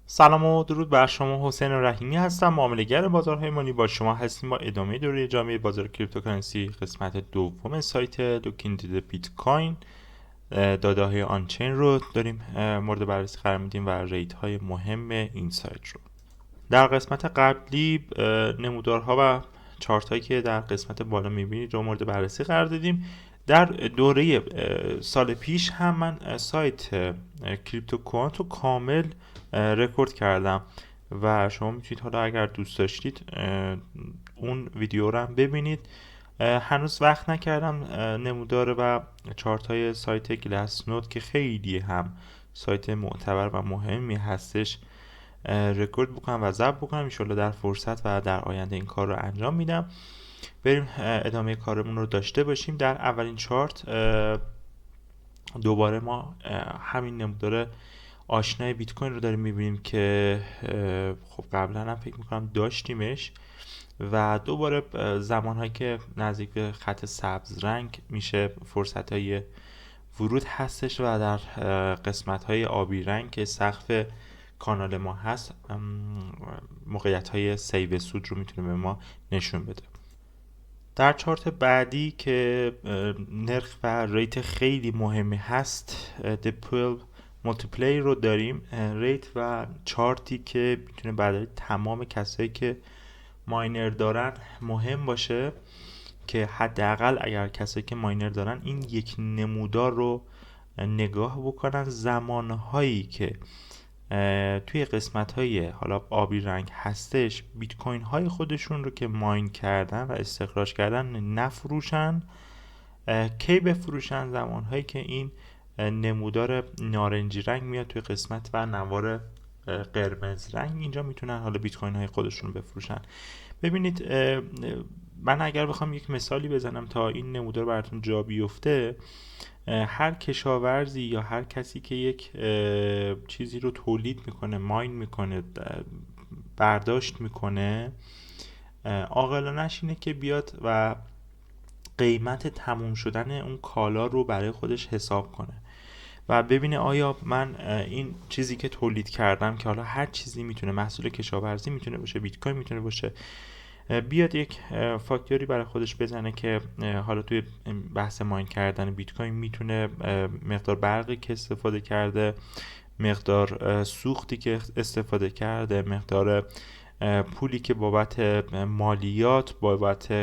سلام و درود بر شما. حسین رحیمی هستم، معامله‌گر بازارهای مالی. با شما هستیم با ادامه دوره جامعه بازار کریپتوکارنسی، قسمت دوم سایت لوکینگ تو بیت کوین. داده های آنچین رو داریم مورد بررسی قرار میدیم و ریت های مهم این سایت رو. در قسمت قبلی نمودارها و چارت هایی که در قسمت بالا میبینید رو مورد بررسی قرار دادیم. در دوره سال پیش هم من سایت کریپتو کوانت رو کامل رکورد کردم و شما میتونید حالا اگر دوست داشتید اون ویدیو رو هم ببینید. هنوز وقت نکردم نمودار و چارت های سایت گلاس نود که خیلی هم سایت معتبر و مهمی هستش رکورد بکنم و ضبط بکنم. انشالله در فرصت و در آینده این کار رو انجام میدم. بریم ادامه کارمون رو داشته باشیم. در اولین چارت دوباره ما همین نمودار آشنای بیت کوین رو داریم میبینیم که خب قبلا هم فکر میکنم داشتیمش و دوباره زمانهایی که نزدیک به خط سبز رنگ میشه فرصت های ورود هستش و در قسمت های آبی رنگ که سقف کانال ما هست موقعیت های سیو سود رو میتونه به ما نشون بده. در چارت بعدی که نرخ و ریت خیلی مهمی هست، دیپل مولتیپلی رو داریم. ریت و چارتی که میتونه برای تمام کسایی که ماینر دارن مهم باشه که حداقل اگر کسایی که ماینر دارن این یک نمودار رو نگاه بکنن. زمانهایی که توی قسمت های حالا آبی رنگ هستش بیت کوین های خودشون رو که ماین کردن و استخراج کردن نفروشن. کی بفروشن؟ زمان هایی که این نمودار نارنجی رنگ میاد توی قسمت و نوار قرمز رنگ، اینجا میتونن حالا بیت کوین های خودشون رو بفروشن. ببینید من اگر بخوام یک مثالی بزنم تا این نمودار براتون جا بیفته، هر کشاورزی یا هر کسی که یک چیزی رو تولید میکنه، ماین میکنه، برداشت میکنه، عاقلانه‌اش اینه که بیاد و قیمت تموم شدن اون کالا رو برای خودش حساب کنه و ببینه آیا من این چیزی که تولید کردم، که حالا هر چیزی میتونه، محصول کشاورزی میتونه باشه، بیت کوین میتونه باشه، بیاد یک فاکتوری برای خودش بزنه که حالا توی بحث ماین کردن بیت کوین میتونه مقدار برقی که استفاده کرده، مقدار سوختی که استفاده کرده، مقدار پولی که بابت مالیات، بابت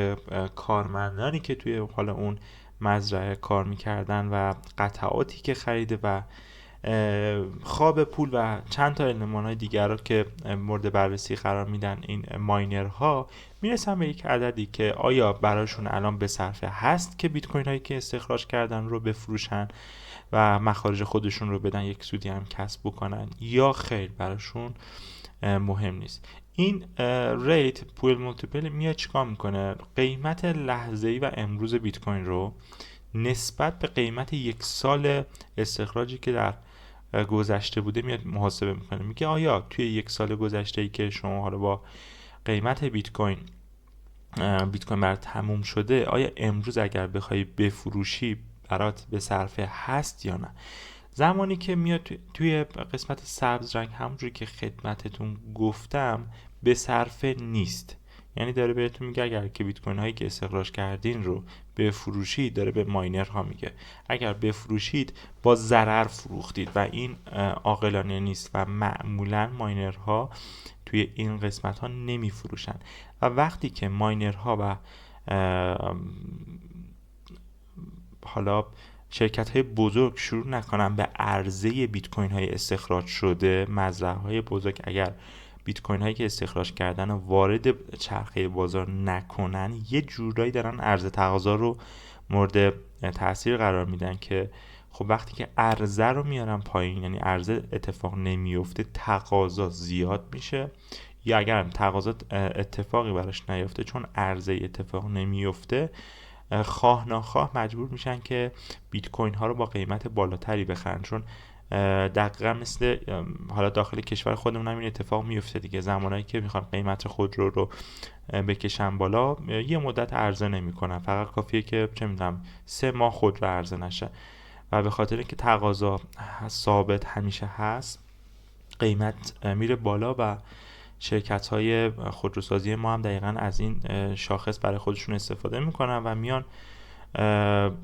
کارمندانی که توی حالا اون مزرعه کار میکردن و قطعاتی که خریده و خواب پول و چند تا المان‌های دیگر رو که مورد بررسی قرار میدن این ماینرها، میرسن به یک عددی که آیا براشون الان به صرفه هست که بیت کوین هایی که استخراج کردن رو بفروشن و مخارج خودشون رو بدن، یک سودی هم کسب بکنن، یا خیر براشون مهم نیست. این ریت پول مولتیپل میاد چیکار میکنه؟ قیمت لحظه‌ای و امروز بیت کوین رو نسبت به قیمت یک سال استخراجی که در گذشته بوده میاد محاسبه میکنه. میگه آیا توی یک سال گذشته ای که شما حالا با قیمت بیت کوین برات تموم شده، آیا امروز اگر بخوای بفروشی برات به صرفه هست یا نه؟ زمانی که میاد توی قسمت سبز رنگ، همونجوری که خدمتتون گفتم، به صرفه نیست. یعنی داره بهتون میگه اگر که بیت کوین هایی که استخراج کردین رو بفروشید، داره به ماینرها میگه اگر بفروشید با ضرر فروختید و این عاقلانه نیست و معمولا ماینرها توی این قسمت ها نمی فروشن. و وقتی که ماینرها و حالا شرکت های بزرگ شروع نکنن به عرضه بیت کوین های استخراج شده، مزرعه های بزرگ اگر بیت کوین هایی که استخراج کردن و وارد چرخه بازار نکنن، یه جورایی دارن عرضه تقاضا رو مورد تاثیر قرار میدن که خب وقتی که عرضه رو میارن پایین، یعنی عرضه اتفاق نمیفته، تقاضا زیاد میشه. یا اگر تقاضا اتفاقی براش نیفته، چون عرضه اتفاق نمیفته، خواه ناخواه مجبور میشن که بیت کوین ها رو با قیمت بالاتری بخرن. چون دقیقا مثل حالا داخل کشور خودمون هم این اتفاق میفته دیگه. زمانایی که میخوان قیمت خودرو رو بکشن بالا، یه مدت عرضه نمیکنن، فقط کافیه که چه میدونم 3 ماه خودرو عرضه نشه. و به خاطر اینکه تقاضا ثابت همیشه هست، قیمت میره بالا و شرکت های خودروسازی ما هم دقیقا از این شاخص برای خودشون استفاده میکنن و میان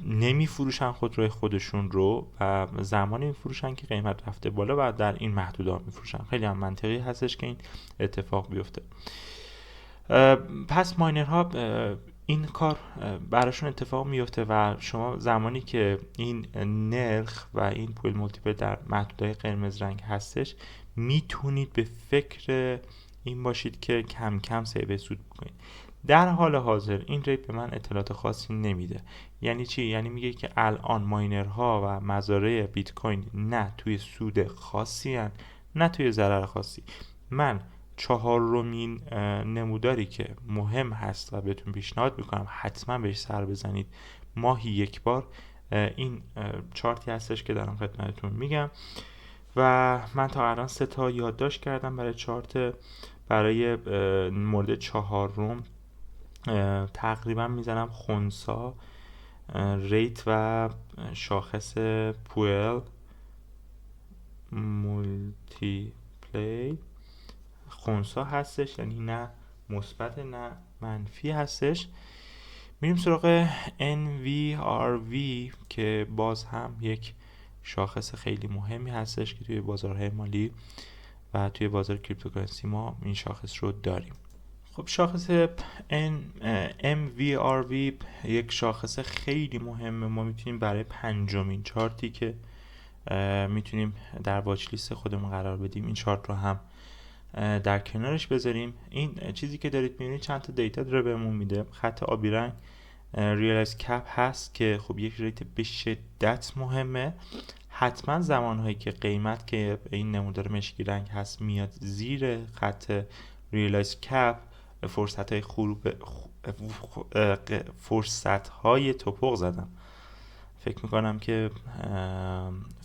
نمی فروشن خودروی خودشون رو و زمانی می فروشن که قیمت رفته بالا و در این محدوده می فروشن. خیلی هم منطقی هستش که این اتفاق بیفته. پس ماینرها این کار براشون اتفاق میفته و شما زمانی که این نرخ و این پول مولتیپل در محدوده قرمز رنگ هستش، میتونید به فکر این باشید که کم کم سیو سود بکنید. در حال حاضر این ریت به من اطلاعات خاصی نمیده. یعنی چی؟ یعنی میگه که الان ماینرها و مزارع بیت کوین نه توی سود خاصی هن، نه توی ضرر خاصی. من چهارمین نموداری که مهم هست و بهتون پیشنهاد میکنم حتما بهش سر بزنید ماهی یک بار، این چارتی هستش که دارم خدمتتون میگم و من تا الان 3 تا یادداشت کردم برای چارت. برای مورد چهارم تقریبا میزنم خونسا، ریت و شاخص پوئل مولتی پلی خونسا هستش، یعنی نه مثبت نه منفی هستش. میریم سراغ NVRV که باز هم یک شاخص خیلی مهمی هستش که توی بازارهای مالی و توی بازار کریپتوکارنسی ما این شاخص رو داریم. خب شاخص MVRV یک شاخص خیلی مهمه. ما میتونیم برای 5مین چارتی که میتونیم در واچ لیست خودمون قرار بدیم این چارت رو هم در کنارش بذاریم. این چیزی که دارید میبینید چند تا دیتا داره بهمون میده. خط آبی رنگ ریالایز کپ هست که خب یک ریت به شدت مهمه. حتما زمانهایی که قیمت که این نمودار مشکی رنگ هست میاد زیر خط ریالایز کپ، فرصت های توپق زدم. فکر میکنم که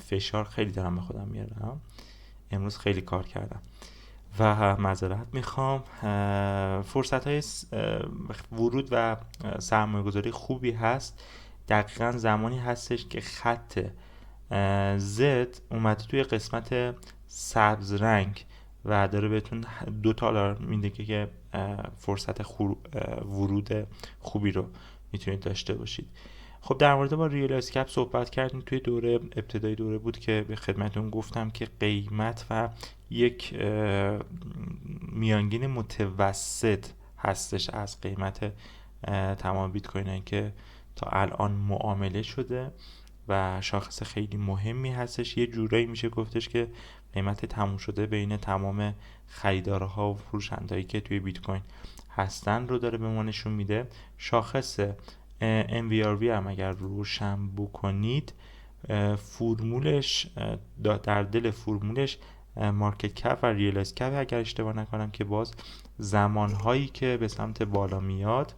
فشار خیلی دارم به خودم میارم، امروز خیلی کار کردم و معذرت میخوام. فرصت های ورود و سرمایه گذاری خوبی هست. دقیقا زمانی هستش که خط Z اومده توی قسمت سبز رنگ و داره بهتون $2 میده که فرصت ورود خوبی رو میتونید داشته باشید. خب در مورد با ریلایز کپ صحبت کردیم. توی ابتدای دوره بود که به خدمتون گفتم که قیمت و یک میانگین متوسط هستش از قیمت تمام بیت کوین که تا الان معامله شده و شاخص خیلی مهمی هستش. یه جورایی میشه گفتش که قیمت تموم شده بین تمام خریدارها و فروشندهایی که توی بیت کوین هستن رو داره به ما نشون میده. شاخص MVRV هم اگر روشن بکنید، فرمولش در دل فرمولش مارکت کپ و ریلایز کپ اگر اشتباه نکنم، که باز زمانهایی که به سمت بالا میاد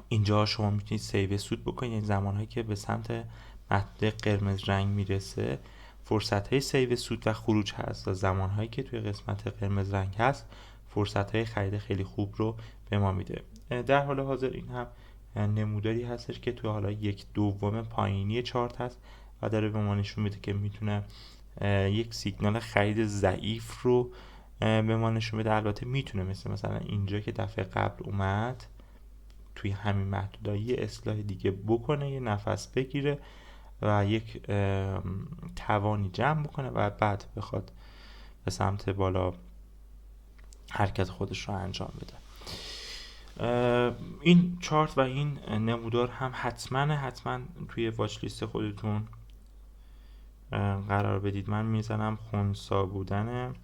اینجا شما میتونید سیو سود بکنید، یعنی زمانهایی که به سمت محدوده قرمز رنگ میرسه فرصت های سیو سود و خروج هست و زمانهایی که توی قسمت قرمز رنگ هست فرصت های خرید خیلی خوب رو به ما میده. در حال حاضر این هم نموداری هستش که توی حالا 1/2 پایینی چارت هست و داره به ما نشون میده که میتونه یک سیگنال خرید ضعیف رو به ما نشون بده. البته میتونه مثلا اینجا که دفعه قبل اومد توی همین محدوده یه اصلاح دیگه بکنه، یه نفس بگیره و یک توانی جمع بکنه و بعد بخواد به سمت بالا حرکت خودش رو انجام بده. این چارت و این نمودار هم حتما توی واچ لیست خودتون قرار بدید. من میزنم خنثی بودن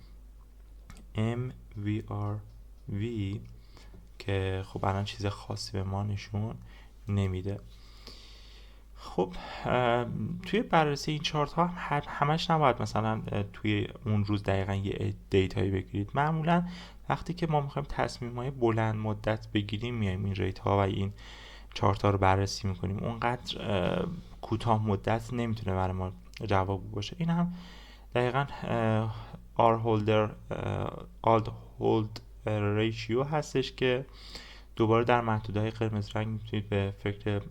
MVRV که خب الان چیز خاصی به ما نشون نمیده. خب توی بررسی این چارت ها همش نباید مثلا توی اون روز دقیقا یه دیتایی بگیرید. معمولا وقتی که ما میخوایم تصمیم های بلند مدت بگیریم میایم این ریت ها و این چارت ها رو بررسی میکنیم. اونقدر کوتاه مدت نمیتونه برای ما جواب باشه. این هم دقیقا All Hold Ratio هستش که دوباره در محدوده‌های قرمز رنگ میتونید به فکر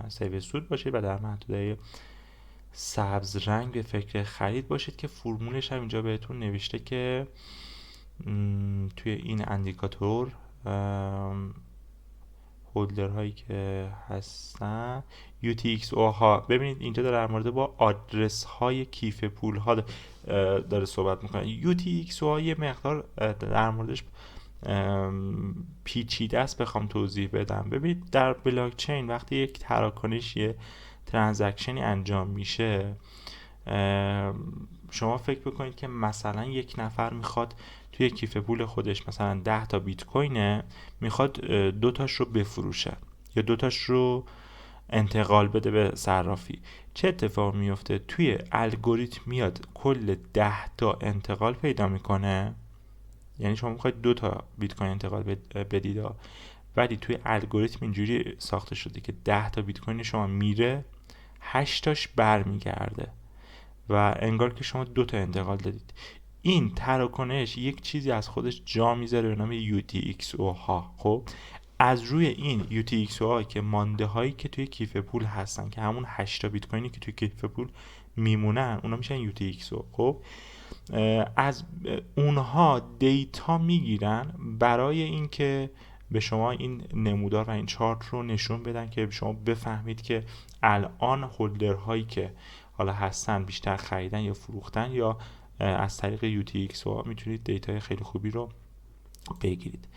سیو سود باشید و در محدوده‌های سبز رنگ به فکر خرید باشید که فرمولش هم اینجا بهتون نوشته که توی این اندیکاتور هولدر هایی که هستن UTXO ها، ببینید اینجا داره در مورد با آدرس های کیف پول ها داره صحبت میکنه. UTXO ها یه مقدار در موردش پیچیده است بخوام توضیح بدم. ببینید در بلاک چین وقتی یک تراکنش یه ترانزکشنی انجام میشه، شما فکر بکنید که مثلا یک نفر میخواد توی کیف پول خودش مثلا 10 تا بیت کوینه، میخواد 2 تاش رو بفروشه یا 2 تاش رو انتقال بده به صرافی. چه اتفاق میفته؟ توی الگوریتم میاد کل 10 تا انتقال پیدا میکنه، یعنی شما میخواید 2 تا بیت کوین انتقال بدید، ولی توی الگوریتم اینجوری ساخته شده که 10 تا بیت کوین شما میره 8 تاش برمیگرده و انگار که شما 2 تا انتقال دادید. این تراکنش یک چیزی از خودش جا میذاره به نام UTXO ها. خب از روی این UTXO ها که مانده هایی که توی کیف پول هستن که همون 8 تا بیت کوینی که توی کیف پول میمونن اونا میشن UTXO. خب از اونها دیتا میگیرن برای اینکه به شما این نمودار و این چارت رو نشون بدن که شما بفهمید که الان هولدر هایی که حالا هستن بیشتر خریدن یا فروختن یا از طریق UTXO ها میتونید دیتای خیلی خوبی رو بگیرید.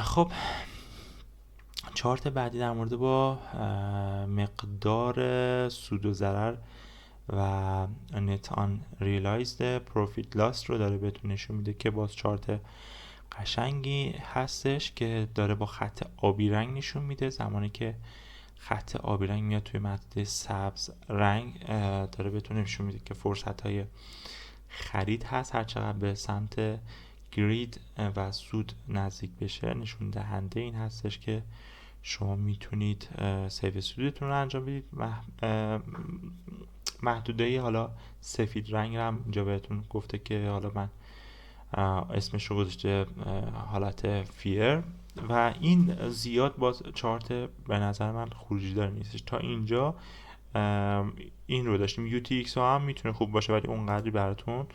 خب چارت بعدی در مورد با مقدار سود و ضرر و net unrealized profit loss رو داره بهتون نشون میده که باز چارت قشنگی هستش که داره با خط آبی رنگ نشون میده. زمانی که خط آبی رنگ میاد توی محدوده سبز رنگ داره بهتون نشون میده که فرصت های خرید هست. هرچقدر به سمت گرید و سود نزدیک بشه نشون دهنده این هستش که شما میتونید سیو سودتون رو انجام بدید. محدوده حالا سفید رنگ رو هم اینجا بهتون گفته که حالا من اسمش رو گذاشته حالت فیر و این زیاد باز چارت به نظر من خروجی دار نیستش. تا اینجا این رو داشتیم. UTXO هم میتونه خوب باشه ولی اونقدری براتون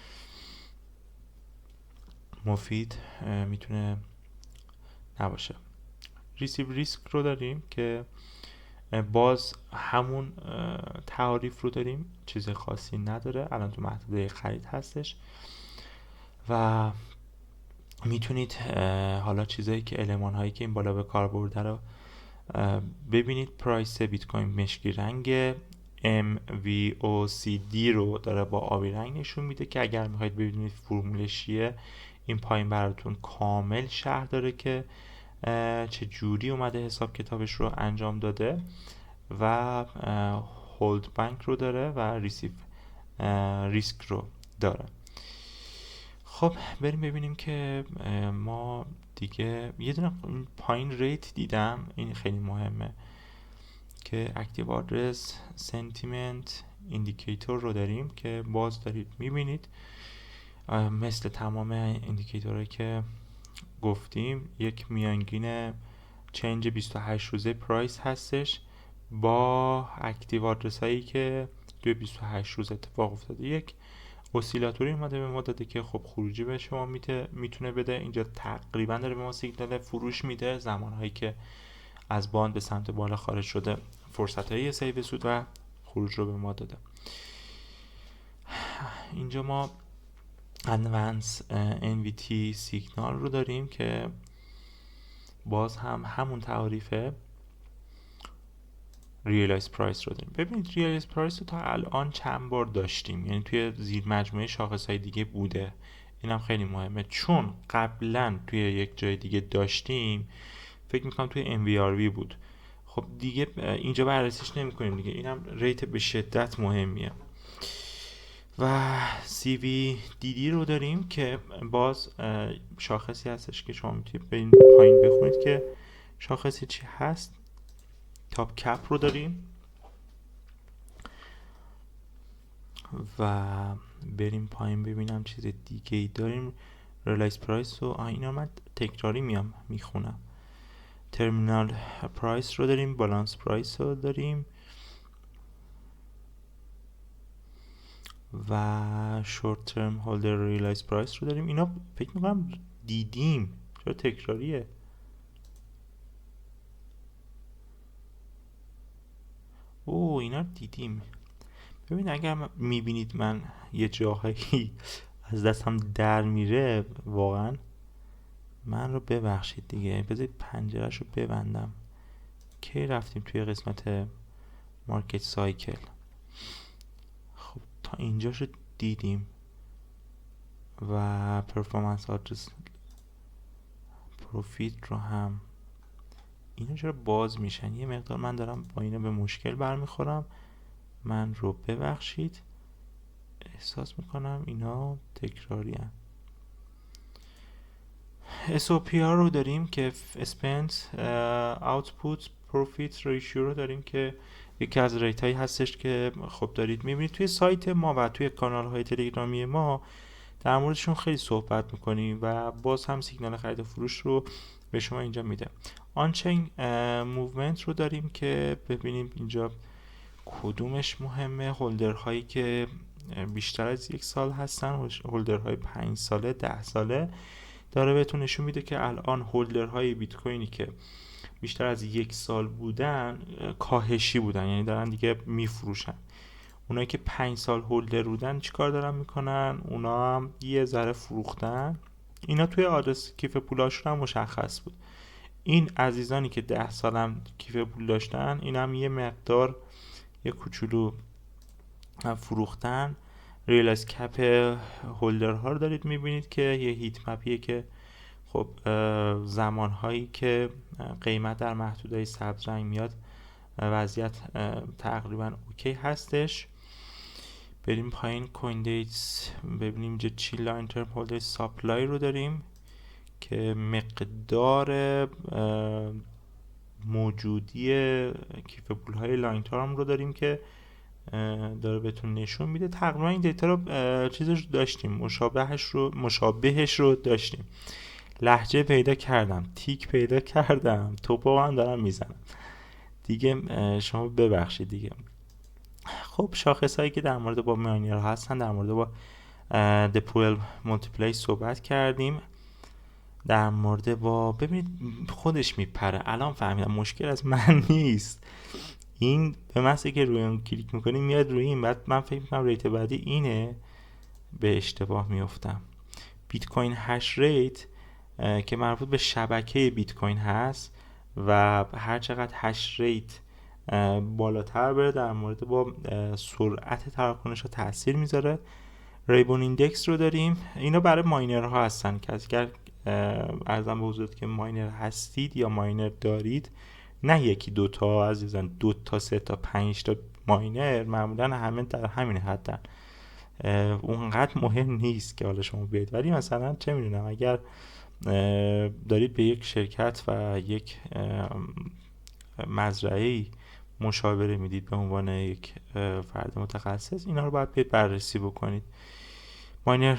مفید میتونه نباشه. ریسیو ریسک رو داریم که باز همون تعاریف رو داریم، چیز خاصی نداره، الان تو محدوده خرید هستش و میتونید حالا چیزایی که المان هایی که این بالا به کار برده رو ببینید. پرایس بیت کوین مشکی رنگ MVOCD رو داره با آبی رنگ نشون میده که اگر میخواید ببینید فرمولش چیه این پایین براتون کامل شرح داره که چه جوری اومده حساب کتابش رو انجام داده و هولد بانک رو داره و ریسیو ریسک رو داره. خب بریم ببینیم که ما دیگه یه دونه پایین ریت دیدم، این خیلی مهمه که اکتیو آدرس سنتیمنت ایندیکیتور رو داریم که باز دارید میبینید مثل تمام ایندیکیتورهایی که گفتیم یک میانگین چنج 28 روزه پرایس هستش با اکتیو آدرس هایی که توی 28 روز اتفاق افتاده. یک اسیلاتوری اومده به ما داده که خب خروجی به شما میتونه بده. اینجا تقریبا داره به ما سیگنال فروش میده زمانهایی که از باند به سمت بالا خارج شده، فرصت های سیو سود و خروج رو به ما داده. اینجا ما ادوانس NVT سیگنال رو داریم که باز هم همون تعریفه. ریالایز پرایس رو داریم. ببینید ریالایز پرایس رو تا الان چند بار داشتیم، یعنی توی زیر مجموعه شاخص‌های دیگه بوده. اینم خیلی مهمه چون قبلا توی یک جای دیگه داشتیم، فکر میکنم توی MVRV بود. خب دیگه اینجا بررسیش نمی‌کنیم دیگه. اینم ریت به شدت مهمیه. و CVDD رو داریم که باز شاخصی هستش که شما میتونید به این پایین بخونید که شاخصی چی هست. تاپ کپ رو داریم و بریم پایین ببینم چیز دیگه ای داریم. ریالایز پرایس رو اینا من تکراری میخونم. ترمینال پرایس رو داریم، بالانس پرایس رو داریم و شورت ترم هولدر ریالایز پرایس رو داریم. اینا فکر میکنم دیدیم، چرا تکراریه؟ اینا دیدیم. ببین اگر میبینید من یه جاهایی از دستم در میره واقعا من رو ببخشید دیگه. بذارید پنجره‌اش رو ببندم. کی رفتیم توی قسمت مارکت سایکل؟ خب تا اینجاش رو دیدیم و پرفورمنس آدرس پروفیت رو هم. اینا چرا باز میشن؟ یه مقدار من دارم با اینا به مشکل برمیخورم، من رو ببخشید. احساس میکنم اینا تکراری هن. SOPR رو داریم که Spend Output Profit Ratio رو داریم که یکی از ریت هایی هستش که خب دارید میبینید توی سایت ما و توی کانال های تلگرامی ما در موردشون خیلی صحبت میکنیم و باز هم سیگنال خرید و فروش رو به شما اینجا میده. آنچین موومنت رو داریم که ببینیم اینجا کدومش مهمه. هولدر هایی که بیشتر از یک سال هستن، هولدر های 5 ساله 10 ساله، داره بهتون نشون میده که الان هولدر های بیت کوینی که بیشتر از یک سال بودن کاهشی بودن، یعنی دارن دیگه میفروشن. اونایی که 5 سال هولدر بودن چیکار دارن میکنن؟ اونا هم یه ذره فروختن. اینا توی آدرس کیف پولاشون هم مشخص بود. این عزیزانی که 10 سال هم کیف پول داشتن این هم یه مقدار یه کوچولو فروختن. ریالایز کپ هولدر ها رو دارید میبینید که یه هیت مپیه که خب زمان هایی که قیمت در محدوده سبز رنگ میاد وضعیت تقریبا اوکی هستش. بریم پایین کوین دیتس ببینیم اینجا چی. لاین ترم هولدر ساپلای رو داریم که مقدار موجودی کیف پول های لاین ترم رو داریم که داره بهتون نشون میده. تقریبا این دیتا رو چیزش داشتیم، مشابهش رو داشتیم. لهجه پیدا کردم، تیک پیدا کردم، توپو هم دارم میزنم دیگه. شما ببخشید دیگه. خب شاخص هایی که در مورد با ماینر هستن، در مورد با دپول مولتیپلای صحبت کردیم. در مورد با ببینید خودش میپره. الان فهمیدم مشکل از من نیست، این به محض که روی اون کلیک میکنیم میاد روی این، بعد من فکر میکنم ریت بعدی اینه، به اشتباه میفتم. بیت کوین هش ریت که مربوط به شبکه بیت کوین هست و هر چقدر هش ریت بالاتر بره در مورد با سرعت تراکنش ها تاثیر میذاره. ریبون ایندکس رو داریم، اینا برای ماینر ها هستن که اگر ارزم به حضورت که ماینر هستید یا ماینر دارید، نه یکی دوتا عزیزان، 2 تا 3 تا 5 تا ماینر معمولا همه در همین حدن، اونقدر مهم نیست که حالا شما بیاید. ولی مثلا چه میدونم اگر دارید به یک شرکت و یک مزرعه‌ای مشاوره میدید به عنوان یک فرد متخصص، اینا رو باید بیاید بررسی بکنید. ماینر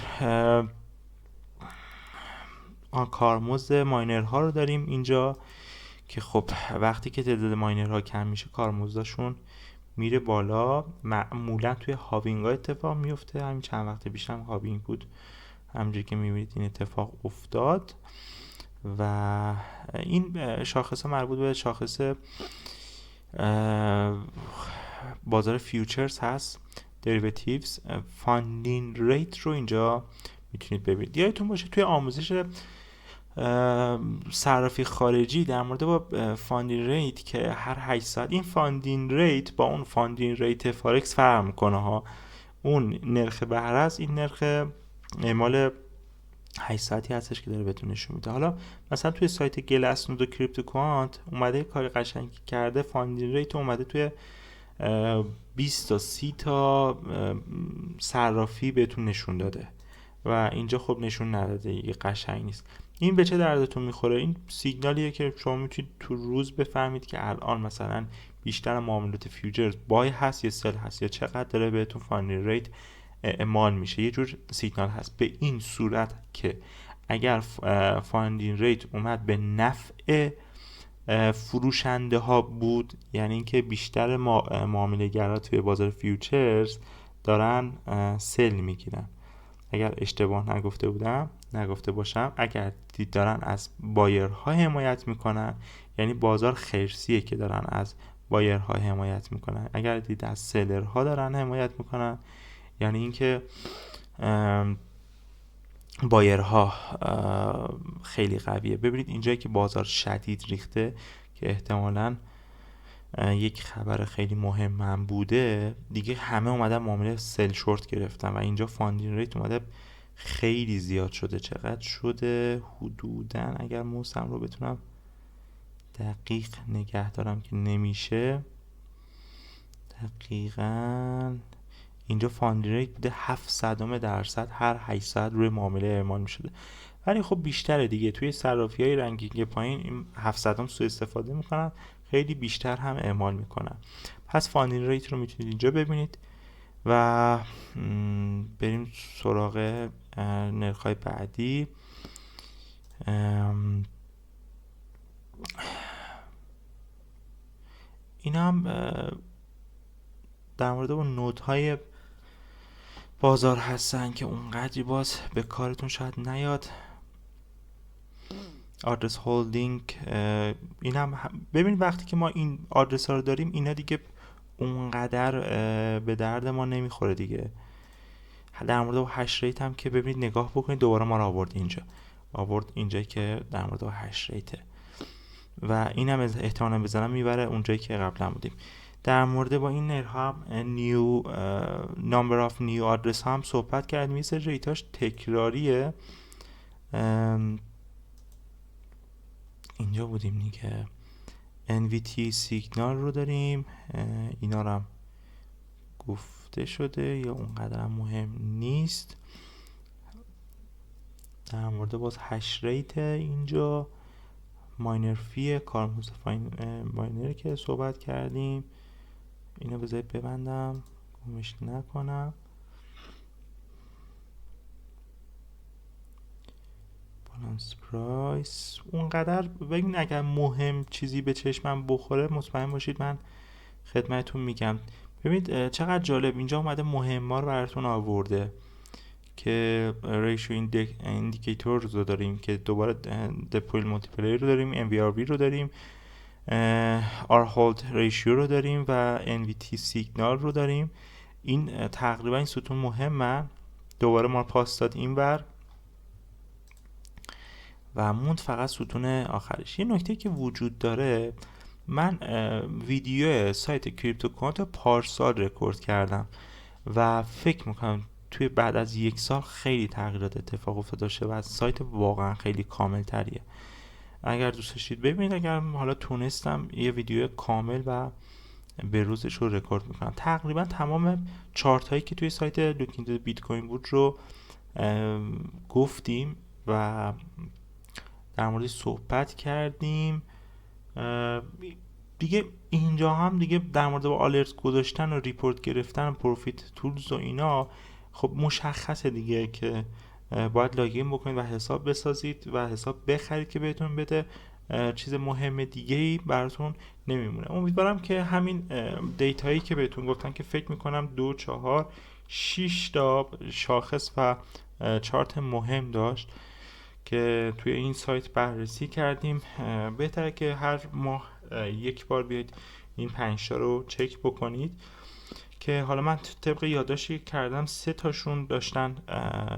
کارمزد ماینرها رو داریم اینجا که خب وقتی که تعداد ماینرها کم میشه کارمزدشون میره بالا. معمولا توی هاوینگ ها اتفاق میفته، همین چند وقت پیش هم هاوینگ بود، همونجوری که میبینید این اتفاق افتاد. و این شاخص ها مربوط به شاخص بازار فیوچرز هست، دریوتیوز. فاندینگ ریت رو اینجا میتونید ببینید. یادتون باشه توی آموزش صرافی خارجی در مورد با فاندینگ ریت که هر 8 ساعت این فاندینگ ریت با اون فاندینگ ریت فارکس فرق میکنه ها. اون نرخ بهره است، این نرخ اعمال 8 ساعتی هستش که داره بهتون نشون میده. حالا مثلا توی سایت گلاسنود و کریپتو کوانت اومده کار قشنگی کرده، فاندینگ ریت اومده توی 20 تا 30 تا صرافی بهتون نشون داده و اینجا خب نشون نداده، یه قشنگ نیست. این به چه دردتون میخوره؟ این سیگنالیه که شما میتونید تو روز بفهمید که الان مثلا بیشتر معاملات فیوچرز بای هست یا سل هست یا چقدر داره بهتون فاندینگ ریت اعمال میشه. یه جور سیگنال هست به این صورت که اگر فاندینگ ریت اومد به نفع فروشنده ها بود، یعنی اینکه بیشتر معامله گرا توی بازار فیوچرز دارن سل میگیرن. اگر اشتباه نگفته باشم، اگر دید دارن از بایرها حمایت میکنن، یعنی بازار خرسیه که دارن از بایرها حمایت میکنن. اگر دید از سلرها دارن حمایت میکنن، یعنی اینکه بایرها خیلی قویه. ببینید اینجایی که بازار شدید ریخته که احتمالاً یک خبر خیلی مهم هم بوده دیگه، همه اومدن معامله سل شورت گرفتن و اینجا فاندینگ ریت اومده خیلی زیاد شده. چقدر شده؟ حدوداً اگر موسم رو بتونم دقیق نگه دارم که نمیشه، دقیقاً اینجا فاندینگ ریت بوده 0.07% هر 8 ساعت روی معامله اعمال میشده. ولی خب بیشتره دیگه، توی صرافی‌های رنکینگ پایین این 7 سوء استفاده میکنن، خیلی بیشتر هم اعمال میکنن. پس فاندینگ ریت رو میتونید اینجا ببینید و بریم سراغ نرخ‌های بعدی. این هم در مورد اون نودهای بازار هستن که اونقدری باز به کارتون شاید نیاد. آدرس هولدینگ، این هم ببین وقتی که ما این آدرس ها رو داریم اینا دیگه اونقدر به درد ما نمیخوره دیگه. در مورد هش ریت هم که ببینید نگاه بکنید، دوباره ما رو آورد اینجا که در مورد هش ریته و این هم احتمالاً بزنم میبره اونجایی که قبلا بودیم. در مورد با این نرخ نیو نمبر آف نیو آدرس هم صحبت کردیم. مثل ریتاش تکراریه. اینجا بودیم دیگه. NVT سیگنال رو داریم، اینا رو هم گفته شده یا اونقدر هم مهم نیست. در مورد باز هش ریت اینجا ماینر فی کارمزد ماینر که صحبت کردیم، اینو بذارید ببندم گمش نکنم. بالانس پرایس اونقدر ببین، اگر مهم چیزی به چشمم بخوره مطمئن باشید من خدمتتون میگم. ببینید چقدر جالب اینجا اومده مهم‌ها رو براتون آورده که ریشیو ایندیکیتور رو داریم که دوباره دپویل مولتیپلایر رو داریم، MVRV رو داریم، R hold ریشیو رو داریم و NVT سیگنال رو داریم. این تقریبا این ستون مهمن. دوباره ما پاس داد اینور و موند فقط ستون آخرش. یه نکته که وجود داره، من ویدیو سایت کریپتو کانت پارسال رکورد کردم و فکر میکنم توی بعد از 1 سال خیلی تغییرات اتفاق افتاده و از سایت واقعا خیلی کامل تریه. اگر دوست داشتید ببینید، اگر حالا تونستم یه ویدیو کامل و به روزش رو رکورد میکنم. تقریبا تمام چارت هایی که توی سایت لوکینگ بیت کوین بود رو گفتیم و در مورد صحبت کردیم. دیگه اینجا هم دیگه در مورد با آلرت گذاشتن و ریپورت گرفتن و پروفیت تولز و اینا خب مشخصه دیگه که باید لاگین بکنید و حساب بسازید و حساب بخرید که بهتون بده. چیز مهم دیگه ای براتون نمیمونه. امیدوارم که همین دیتایی که بهتون گفتن که فکر میکنم 2 4 6 تا شاخص و چارت مهم داشت که توی این سایت بررسی کردیم. بهتره که هر ماه یک بار بیاید این 5 تا رو چک بکنید که حالا من طبق یادداشتی کردم 3 تاشون داشتن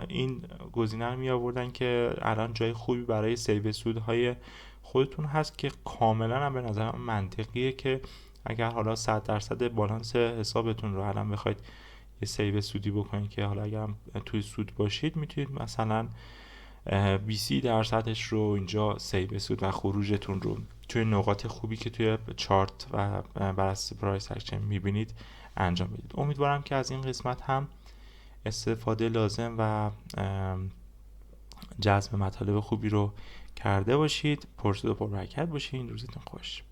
این گزینه رو می آوردن که الان جای خوبی برای سیو سودهای خودتون هست که کاملا هم به نظر من منطقیه که اگر حالا 100% بالانس حسابتون رو الان بخواید یه سیو سودی بکنید که حالا اگر توی سود باشید میتونید مثلا 20% رو اینجا سیو سود و خروجتون رو توی نقاط خوبی که توی چارت و بر اساس پرایس اکشن میبینید انجام بدید. امیدوارم که از این قسمت هم استفاده لازم و جذب مطالب خوبی رو کرده باشید. پرسود و پربرکت باشید. روزتون خوش.